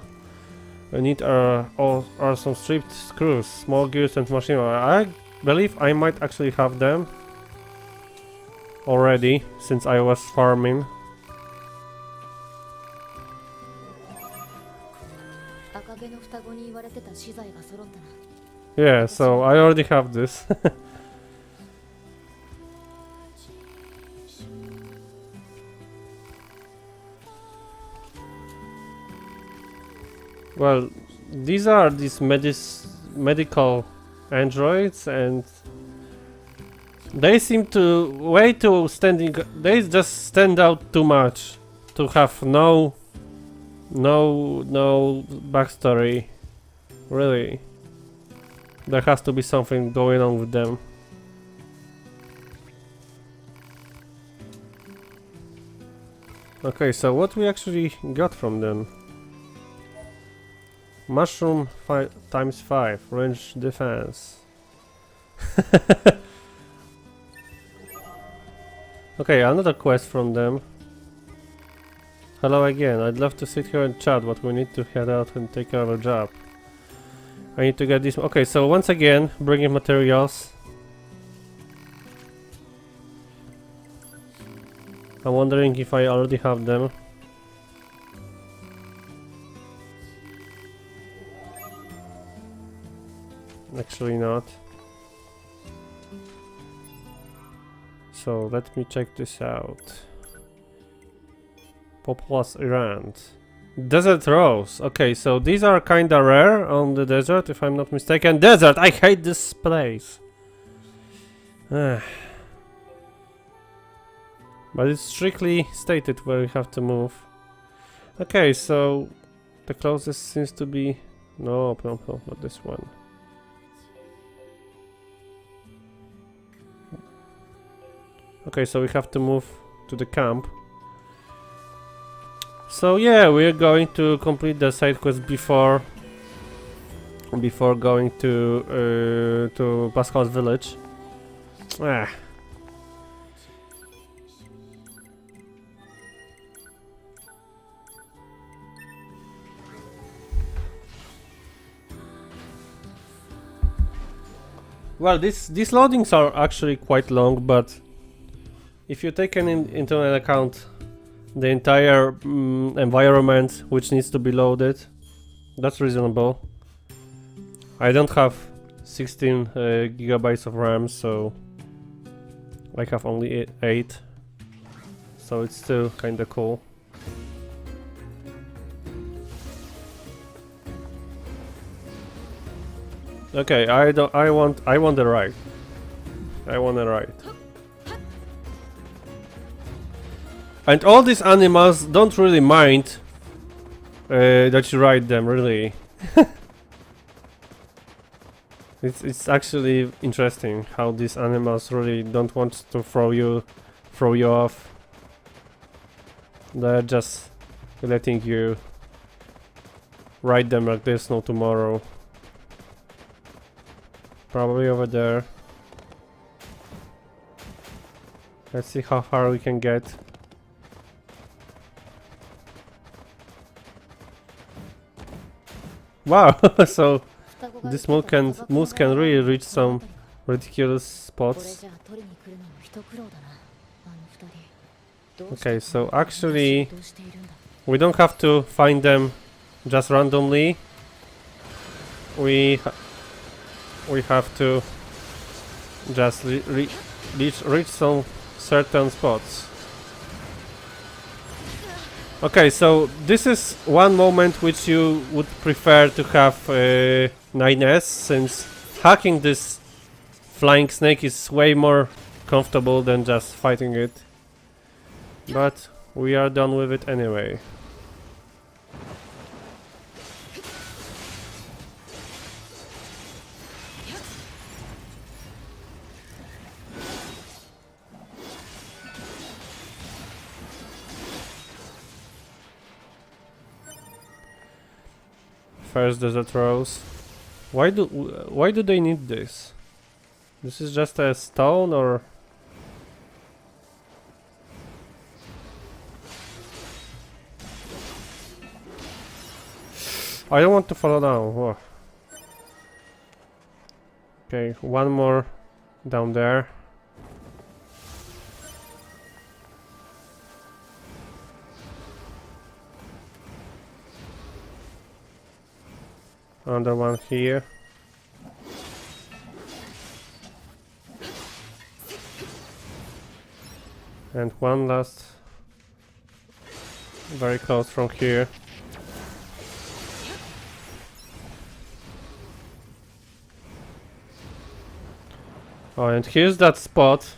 Speaker 1: need some stripped screws, small gears and machinery. I believe I might actually have them already, since I was farming. Yeah, so I already have this. Well, these are these medical androids, and they seem to they just stand out too much to have no backstory. Really, there has to be something going on with them. Okay, so what we actually got from them? Mushroom 5x5 range defense. Okay, another quest from them. Hello again. I'd love to sit here and chat, but we need to head out and take care of a job. I need to get this. Okay, so once again, bringing materials. I'm wondering if I already have them. Actually not. So let me check this out. Populous errand. Desert rose. Okay, so these are kinda rare on the desert, if I'm not mistaken. Desert! I hate this place! But it's strictly stated where we have to move. Okay, so the closest seems to be... No, not this one. Okay, so we have to move to the camp. So yeah, we're going to complete the side quest before going to Pascal's village. Well, these loadings are actually quite long, but if you take into account the entire environment which needs to be loaded, that's reasonable. I don't have 16 gigabytes of RAM, so I have only 8, so it's still kinda cool. Okay, I want the ride. I want a ride. And all these animals don't really mind that you ride them, really. It's actually interesting how these animals really don't want to throw you off. They're just letting you ride them like there's no tomorrow. Probably over there. Let's see how far we can get. Wow, so this moose can really reach some ridiculous spots. Okay, so actually we don't have to find them just randomly. We have to just reach some certain spots. Okay, so this is one moment which you would prefer to have NieR, since hacking this flying snake is way more comfortable than just fighting it. But we are done with it anyway. First desert rose. Why do they need this? This is just a stone, or I don't want to fall down. Whoa. Okay, one more down there. Another one here. And one last, very close from here. Oh, and here's that spot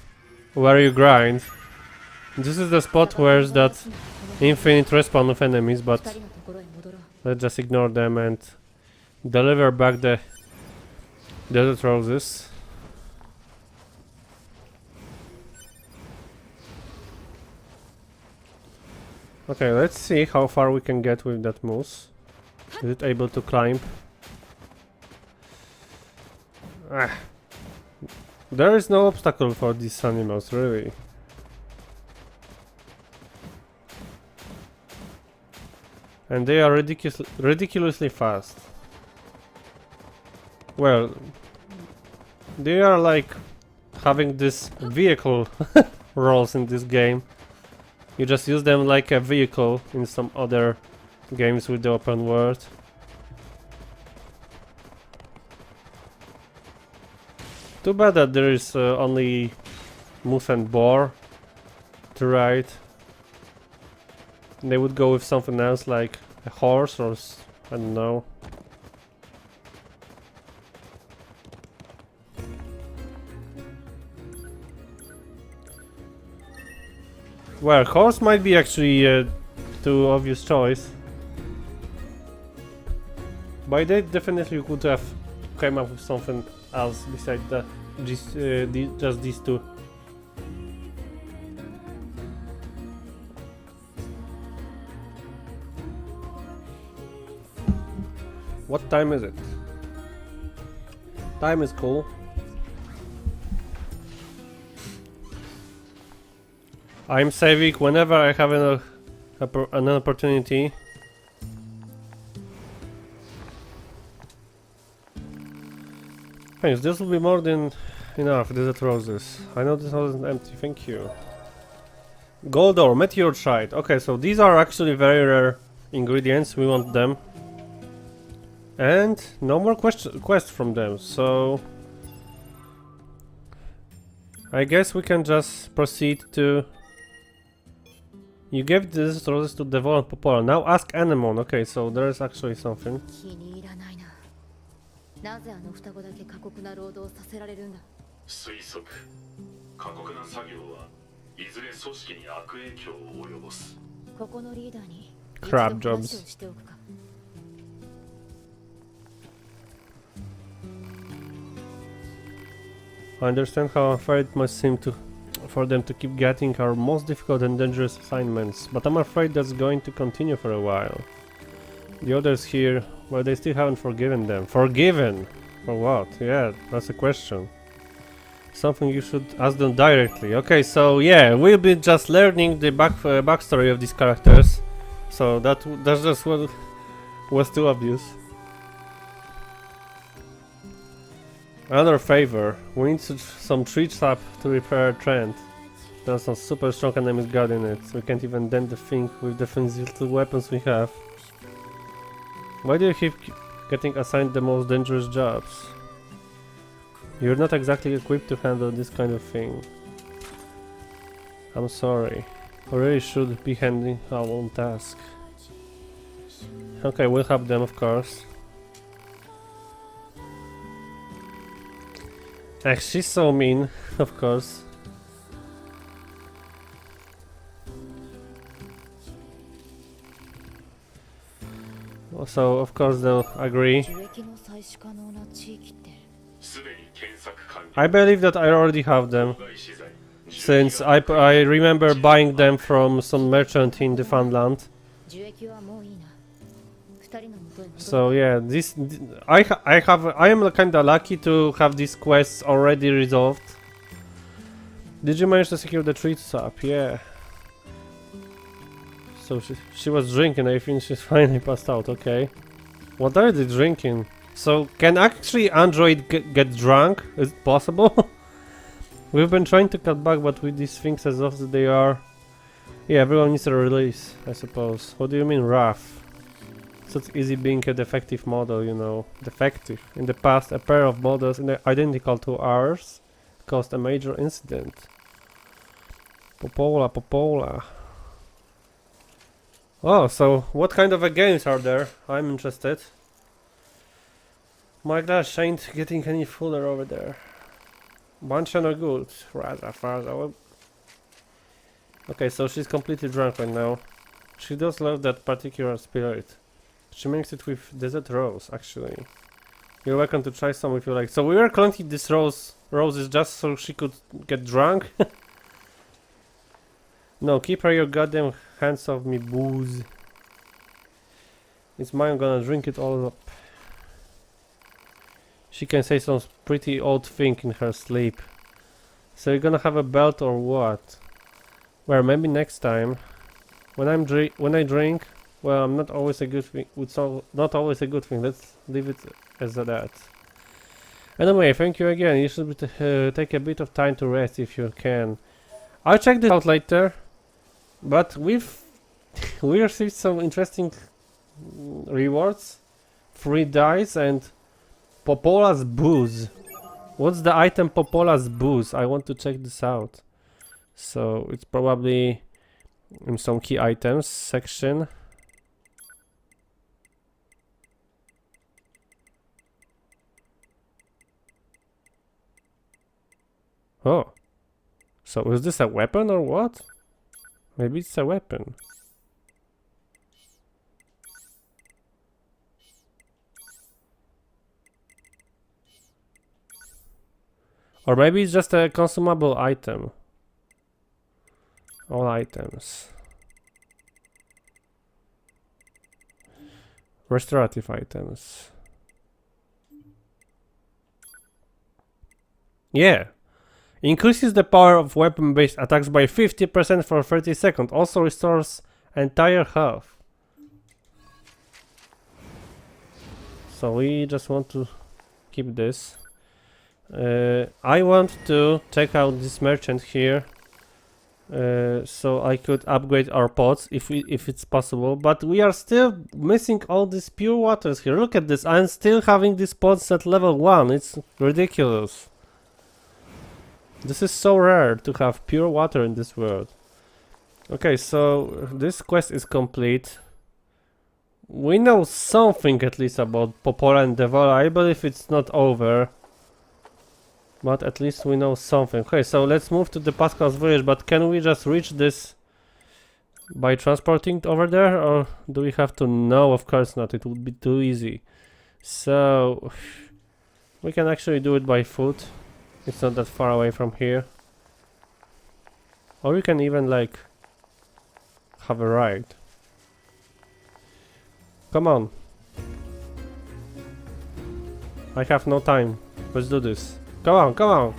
Speaker 1: where you grind. This is the spot where's that infinite respawn of enemies, but
Speaker 5: 二人のところへ戻ろう。
Speaker 1: let's just ignore them and deliver back the desert roses. Okay, let's see how far we can get with that moose. Is it able to climb? Ah. There is no obstacle for these animals, really. And they are ridiculously fast. Well, they are like having this vehicle roles in this game. You just use them like a vehicle in some other games with the open world. Too bad that there is only moose and boar to ride. They would go with something else like a horse or I don't know. Well, horse might be actually a too obvious choice. By that definitely could have came up with something else besides just these two. What time is it? Time is cool. I'm saving whenever I have an opportunity. Thanks, this will be more than enough. Desert roses. I know this wasn't empty, thank you. Gold ore, meteorite. Okay, so these are actually very rare ingredients, we want them. And no more quest from them, so I guess we can just proceed to... You gave these roses to Devon and Popola. Now ask Anemone. Okay, so there is actually something.
Speaker 5: 気に入らないな。なぜあの双子だけ過酷な労働をさせられるんだ。
Speaker 4: 推測過酷な作業はいずれ組織に悪影響を及ぼす。
Speaker 5: ここのリーダーに一
Speaker 1: Crap
Speaker 5: 度話を
Speaker 1: jobs.
Speaker 5: しておくか。
Speaker 1: I understand how unfair it must seem for them to keep getting our most difficult and dangerous assignments, but I'm afraid that's going to continue for a while. The others here, well, they still haven't forgiven them. Forgiven? For what? Yeah, that's a question. Something you should ask them directly. Okay, so yeah, we'll be just learning the backstory of these characters. So that's just what was too obvious. Another favor, we need some tree sap to repair a trend. There are some super strong enemies guarding it. We can't even dent the thing with the little weapons we have. Why do you keep getting assigned the most dangerous jobs? You're not exactly equipped to handle this kind of thing. I'm sorry. We really should be handling our own task. Okay, we'll have them, of course. She's so mean, of course. So, of course, they'll agree.
Speaker 5: 樹液の採取可能な地域って。
Speaker 4: すでに検索完了。
Speaker 1: I believe that I already have them,
Speaker 4: 外資材
Speaker 1: since I remember buying them from some merchant in the Funland.
Speaker 5: 樹液はもういいな。二人の元へ戻ろう。
Speaker 1: So yeah, I am kinda lucky to have these quests already resolved. Did you manage to secure the tree sap? Yeah. So she was drinking, I think she's finally passed out, okay. What are they drinking? So can actually Android get drunk? Is it possible? We've been trying to cut back, but with these things as off as they are... Yeah, everyone needs a release, I suppose. What do you mean rough? So it's easy being a defective model, you know. Defective. In the past, a pair of models identical to ours caused a major incident. Popola. Oh, so what kind of games are there? I'm interested. My gosh, I ain't getting any fuller over there. Bunch no good. Rather far. Okay, so she's completely drunk right now. She does love that particular spirit. She makes it with desert rose, actually. You're welcome to try some if you like. So we were collecting these roses just so she could get drunk? No, keep your goddamn hands off me, booze. It's mine, I'm gonna drink it all up. She can say some pretty old thing in her sleep. So you're gonna have a belt or what? Well, maybe next time. When I drink, well, I'm not always a good thing. It's not always a good thing. Let's leave it as that. Anyway, thank you again. You should take a bit of time to rest if you can. I'll check this out later. But we received some interesting rewards, free dice, and Popola's booze. What's the item Popola's booze? I want to check this out. So it's probably in some key items section. Oh, so is this a weapon or what? Maybe it's a weapon. Or maybe it's just a consumable item. All items. Restorative items. Yeah. Increases the power of weapon-based attacks by 50% for 30 seconds. Also restores entire health. So we just want to keep this. I want to check out this merchant here. So I could upgrade our pots if it's possible. But we are still missing all these pure waters here. Look at this. I'm still having these pots at level 1. It's ridiculous. This is so rare to have pure water in this world. Okay, so this quest is complete. We know something at least about Popola and Devola. I believe it's not over. But at least we know something. Okay, so let's move to the Pascal's village. But can we just reach this by transporting it over there? Or do we have to? No, of course not. It would be too easy. So we can actually do it by foot. It's not that far away from here. Or we can even like have a ride. Come on. I have no time. Let's do this. Come on, come on.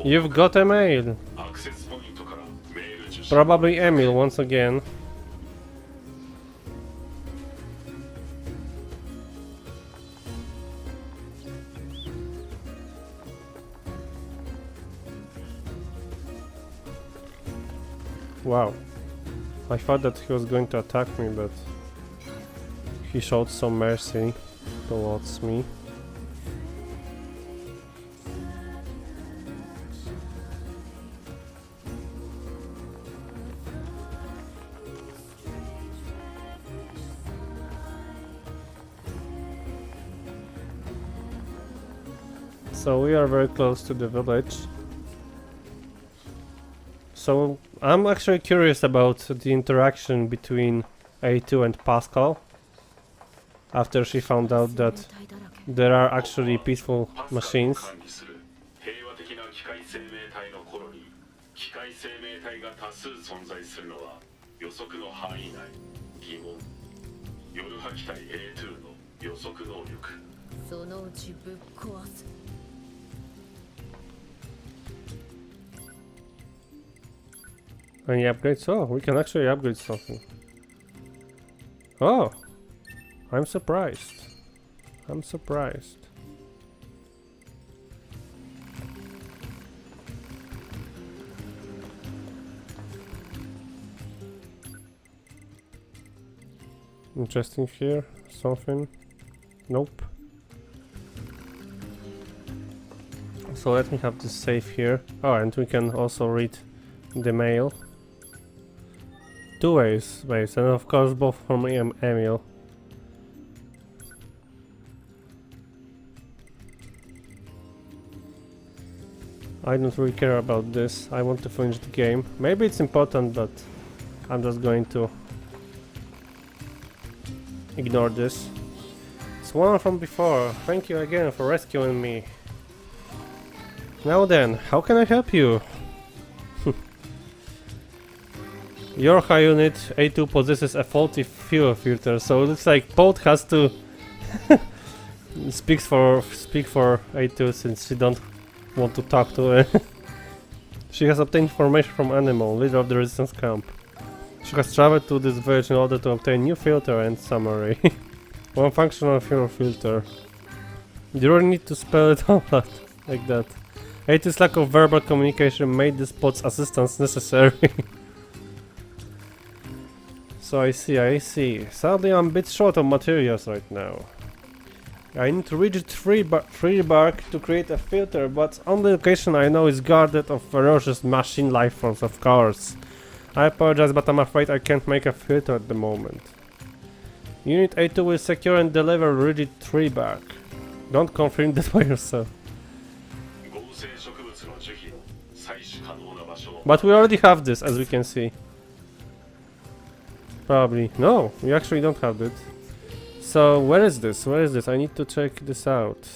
Speaker 1: You've got a mail. Probably Emil once again. Wow. I thought that he was going to attack me, but he showed some mercy towards me. So we are very close to the village. So I'm actually curious about the interaction between A2 and Pascal after she found out that there are actually peaceful machines. Any upgrades? Oh, we can actually upgrade something. Oh, I'm surprised. I'm surprised. interesting here? Something? Nope. So let me have this save here. Oh, and we can also read the mail. Two ways, and of course both from Emil. I don't really care about this. I want to finish the game. Maybe it's important, but I'm just going to ignore this. It's one from before. Thank you again for rescuing me. Now then, how can I help you? Your high unit A2 possesses a faulty fuel filter, so it looks like Bolt has to speak for A2 since she don't want to talk to her. She has obtained information from Animal, leader of the resistance camp. She has traveled to this village in order to obtain new filter and summary. One functional fuel filter. You really need to spell it out like that. A2's lack of verbal communication made this pod's assistance necessary. So I see. Sadly, I'm a bit short of materials right now. I need to reach tree bark to create a filter, but on the location I know is guarded of ferocious machine life forms, of course. I apologize, but I'm afraid I can't make a filter at the moment. Unit A2 will secure and deliver rigid tree bark. Don't confirm that by yourself. But we already have this, as we can see. Probably. No, we actually don't have it. So, where is this? I need to check this out.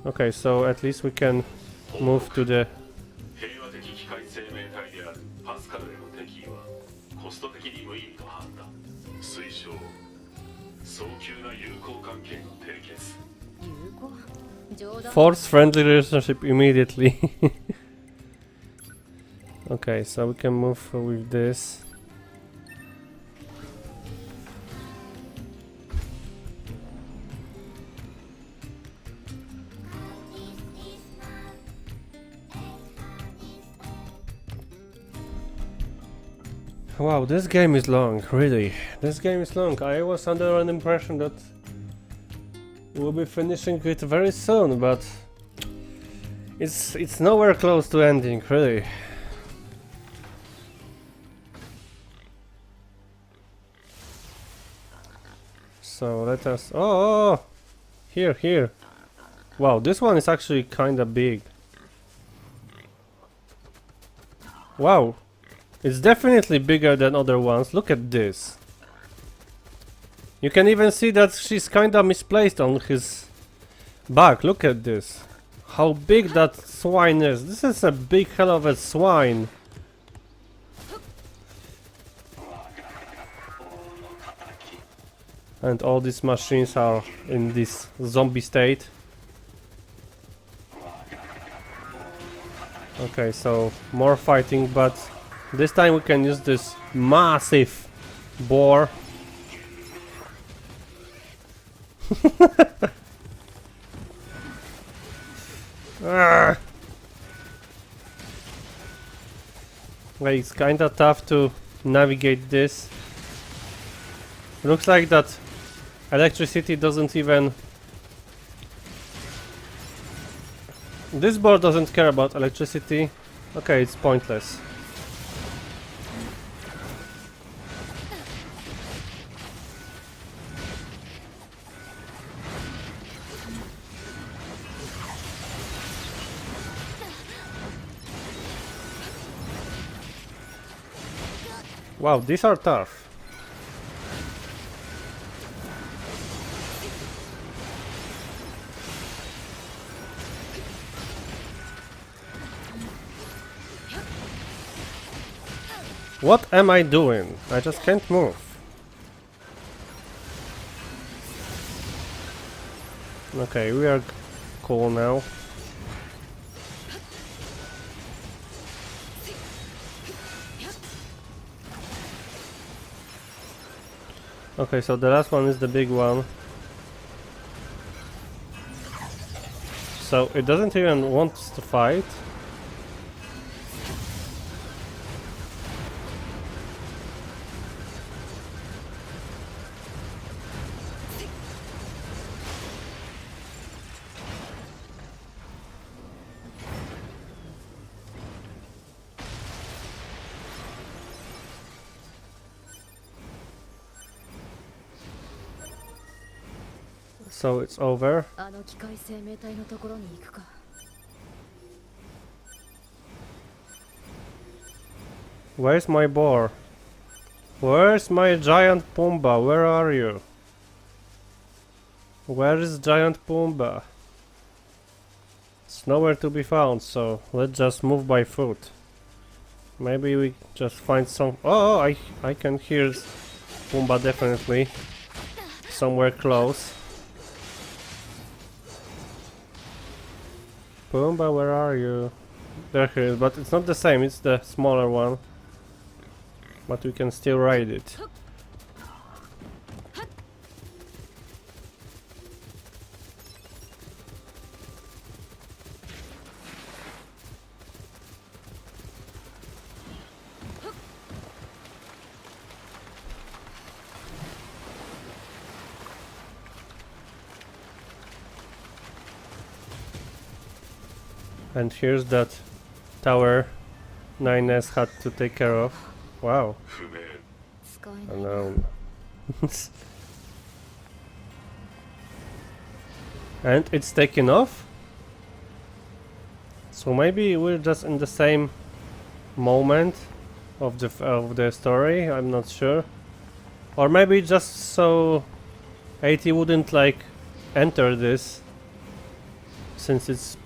Speaker 1: Okay, so at least we can move to the... Force friendly relationship immediately. Okay, so we can move with this. Wow, this game is long, really. This game is long. I was under an impression that we'll be finishing it very soon, but it's nowhere close to ending, really. So let us... Oh! Here. Wow, this one is actually kinda big. Wow. It's definitely bigger than other ones. Look at this. You can even see that she's kinda misplaced on his back. Look at this. How big that swine is. This is a big hell of a swine. And all these machines are in this zombie state. Okay, so more fighting, but this time we can use this massive boar. Like, it's kinda tough to navigate this. Looks like that electricity doesn't even... This board doesn't care about electricity. Okay, it's pointless. Wow, these are tough. What am I doing? I just can't move. Okay, we are cool now. Okay, so the last one is the big one. So it doesn't even want to fight. So it's over.
Speaker 5: あの機械生命体のところに行くか。
Speaker 1: Where's my boar? Where's my giant Pumbaa? Where are you? Where is giant Pumbaa? It's nowhere to be found, so let's just move by foot. Maybe we just find some... Oh, I can hear Pumbaa definitely. Somewhere close. Pumbaa, where are you? There he is, but it's not the same, it's the smaller one. But we can still ride it. And here's that tower NieR had to take care of. Wow.
Speaker 4: 不明
Speaker 5: 使えない
Speaker 1: Unknown. And it's taken off? So maybe we're just in the same moment of the story, I'm not sure. Or maybe just so 80 wouldn't like enter this, since it's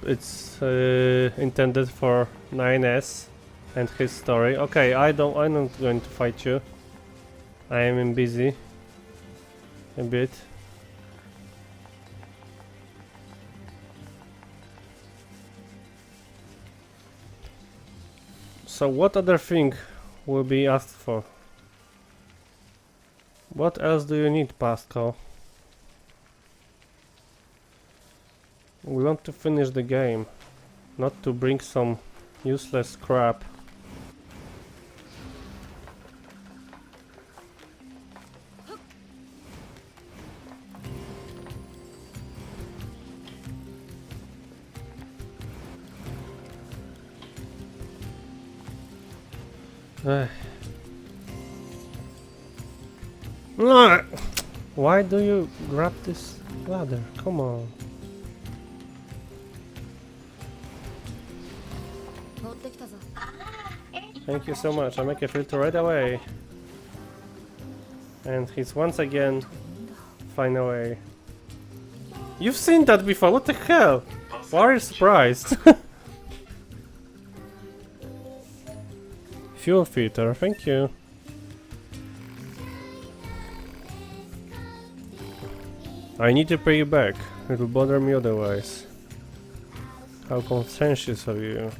Speaker 1: intended for NieR and his story. Okay, I'm not going to fight you. I am busy a bit. So what other thing will be asked for? What else do you need, Pascal? We want to finish the game, not to bring some useless crap. Why do you grab this ladder? Come on.
Speaker 5: 持ってきたぞ。
Speaker 1: Thank you so much. I make a filter right away. And he's once again fine away. You've seen that before, what the hell? Why are you surprised? Fuel filter, thank you. I need to pay you back. It will bother me otherwise. How conscientious of you.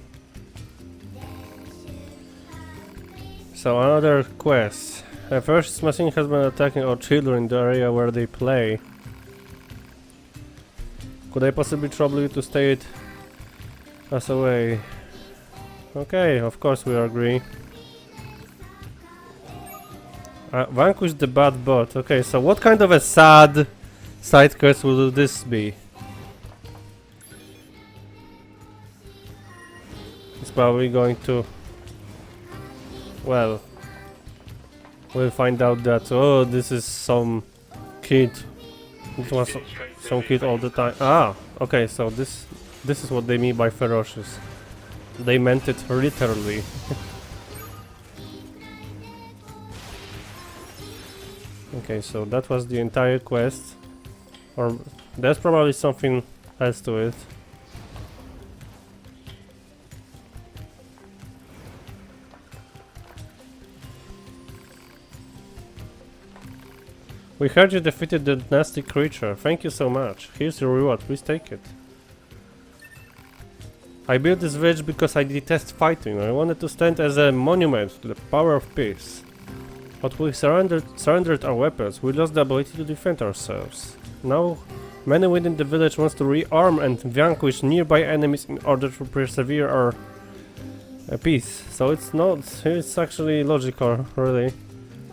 Speaker 1: So another quest. A first machine has been attacking our children in the area where they play. Could I possibly trouble you to stay us away? Okay, of course we agree. Vanquish the bad bot. Okay, so what kind of a sad side quest will this be? It's probably going to... Well, we'll find out that, oh, this is some kid. It was some kid all the time. Ah, okay, so this is what they mean by ferocious. They meant it literally. Okay, so that was the entire quest. Or there's probably something else to it. We heard you defeated the nasty creature. Thank you so much. Here's your reward. Please take it. I built this village because I detest fighting. I wanted to stand as a monument to the power of peace. But we surrendered our weapons. We lost the ability to defend ourselves. Now, many within the village wants to rearm and vanquish nearby enemies in order to persevere our peace. So it's actually logical, really.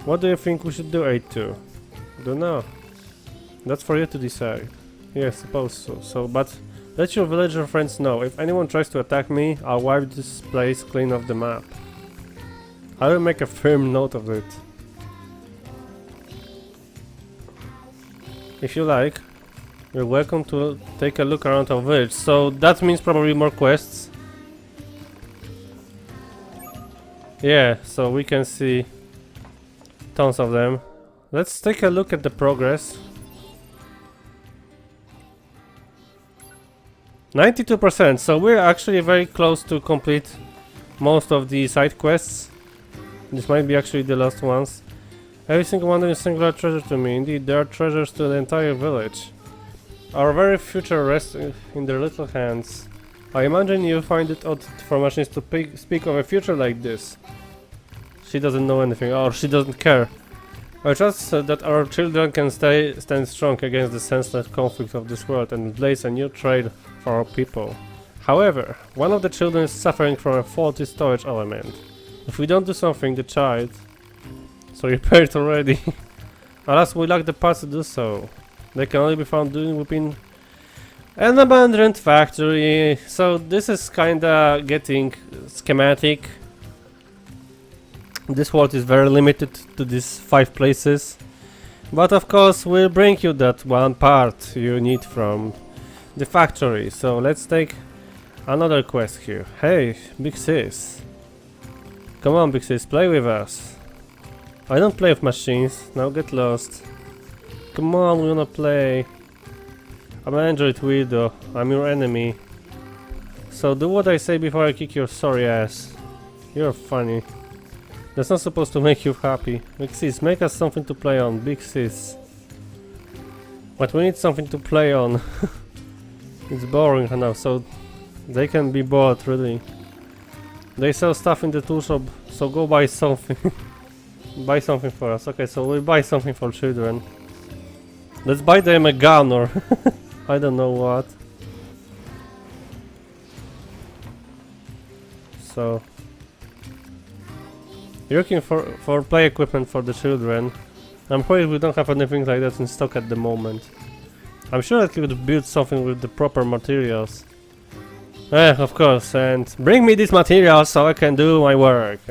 Speaker 1: What do you think we should do, 8-2? Don't know. That's for you to decide. Yeah, I suppose so. But let your villager friends know. If anyone tries to attack me, I'll wipe this place clean off the map. I will make a firm note of it. If you like, You're welcome to take a look around our village. So that means probably more quests. Yeah, so we can see tons of them. Let's take a look at the progress. 92%, so we're actually very close to complete most of the side quests. This might be actually the last ones. Every single one is a singular treasure to me. Indeed, there are treasures to the entire village. Our very future rests in their little hands. I imagine you find it odd for machines to speak of a future like this. She doesn't know anything, or she doesn't care. I trust that our children can stand strong against the senseless conflict of this world and blaze a new trail for our people. However, one of the children is suffering from a faulty storage element. If we don't do something, the child... So repair it already. Alas, we lack the parts to do so. They can only be found within an abandoned factory. So this is kinda getting schematic. This world is very limited to these 5 places. But of course we'll bring you that one part you need from the factory. So let's take another quest here. Hey, Big Sis. Come on, Big Sis, play with us. I don't play with machines, now get lost. Come on, we wanna play. I'm an android weirdo, I'm your enemy. So do what I say before I kick your sorry ass. You're funny. That's not supposed to make you happy. Big Sis, make us something to play on, Big Sis. But we need something to play on. It's boring enough, so they can be bored, really. They sell stuff in the tool shop, so go buy something. Buy something for us. Okay, so we'll buy something for children. Let's buy them a gun or I don't know what. So you're looking for play equipment for the children. I'm afraid we don't have anything like that in stock at the moment. I'm sure I could build something with the proper materials. Of course, and bring me these materials so I can do my work.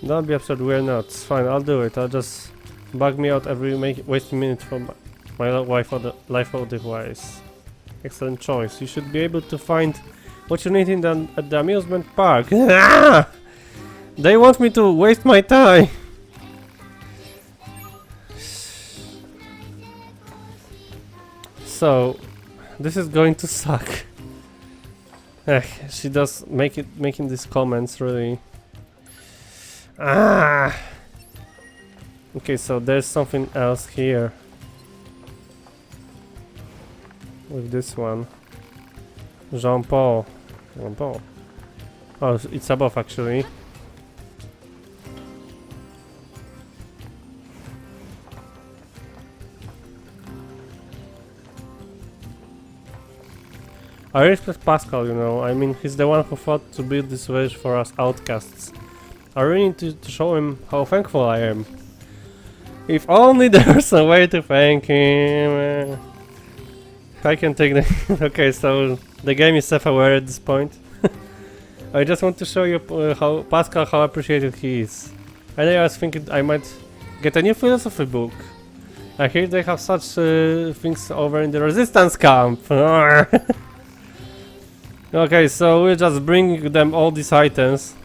Speaker 1: Don't be absurd, we're not. It's fine, I'll do it. I'll just bug me out every wasting minute from my life or device. Excellent choice. You should be able to find what you need at the amusement park. They want me to waste my time. So this is going to suck. She does making these comments really. Okay, so there's something else here with this one. Jean-Paul. Oh, it's above actually. I respect Pascal, you know. I mean, he's the one who thought to build this village for us outcasts. I really need to show him how thankful I am. If only there's a way to thank him. I can take the... Okay, so the game is self-aware at this point. I just want to show you how appreciated he is. And I was thinking I might get a new philosophy book. I hear they have such things over in the resistance camp. Okay, so we'll just bring them all these items.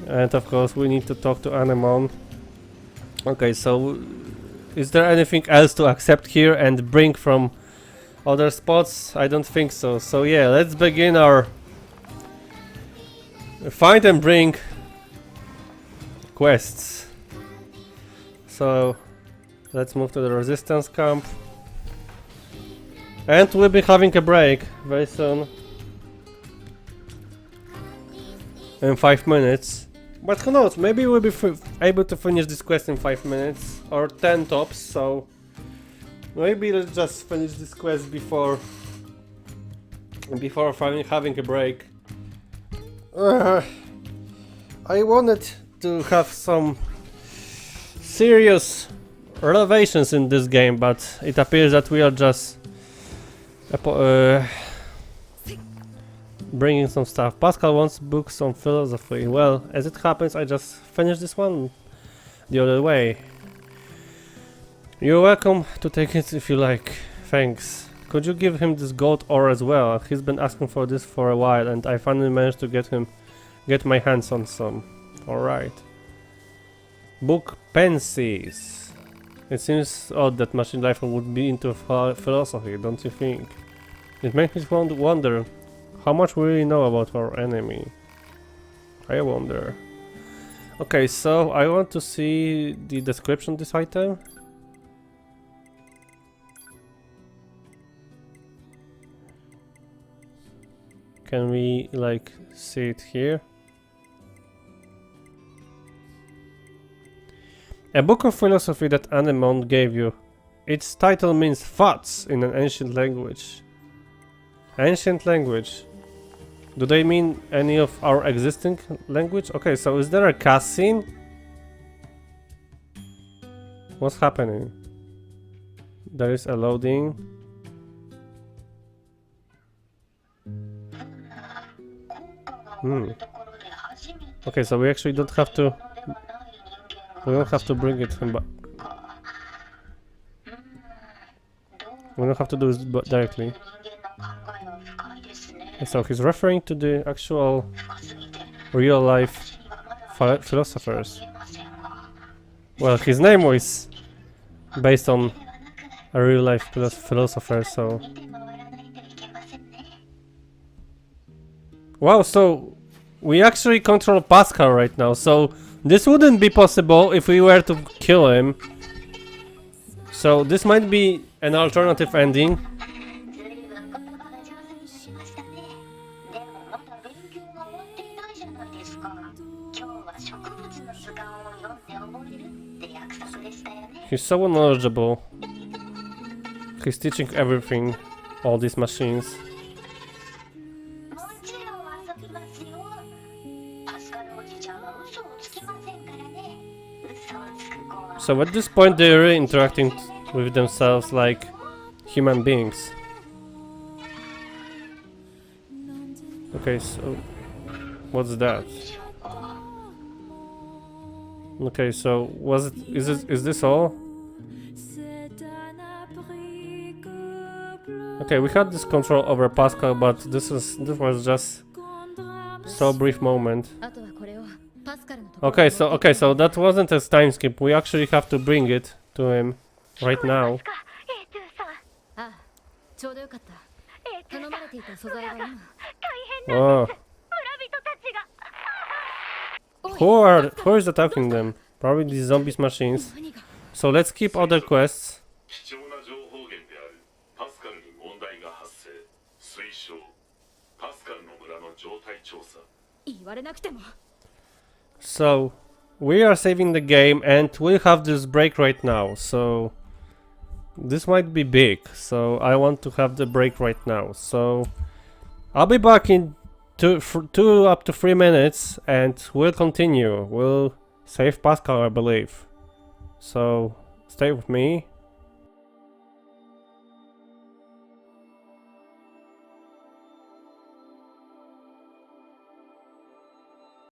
Speaker 1: And of course we need to talk to Anemone. Okay, so is there anything else to accept here and bring from other spots? I don't think so. So yeah, let's begin our find and bring quests. So let's move to the resistance camp. And we'll be having a break very soon. In 5 minutes. But who knows, maybe we'll be able to finish this quest in 5 minutes. Or 10 tops, so... Maybe let's just finish this quest before having a break. I wanted to have some serious revelations in this game, but it appears that we are just bringing some stuff. Pascal wants books on philosophy. Well, as it happens, I just finished this one the other way. You're welcome to take it if you like. Thanks. Could you give him this gold ore as well? He's been asking for this for a while and I finally managed to get my hands on some. Alright. Book Pensies. It seems odd that Machine Life would be into philosophy, don't you think? It makes me wonder how much we really know about our enemy. I wonder. Okay, so I want to see the description of this item. Can we like see it here? A book of philosophy that Anemone gave you. Its title means thoughts in an ancient language. Ancient language. Do they mean any of our existing language? Okay, so is there a cutscene? What's happening? There is a loading. Okay, so we actually don't have to. We don't have to bring it back. We don't have to do this directly. So he's referring to the actual real life philosophers. Well, his name was based on a real life philosopher, so. Wow, so we actually control Pascal right now, so this wouldn't be possible if we were to kill him. So this might be an alternative ending. He's so knowledgeable. He's teaching everything, all these machines. So at this point they're really interacting with themselves like human beings. Okay, so what's that? Okay, so is this all? Okay, we had this control over Pascal, but this was just so brief moment. Okay, so that wasn't a time skip. We actually have to bring it to him right now. Oh. Who is attacking them? Probably these zombies machines. So let's keep other quests. So we are saving the game and we have this break right now, so this might be big, so I want to have the break right now. So I'll be back in 2 up to 3 minutes and we'll continue. We'll save Pascal, I believe. So stay with me.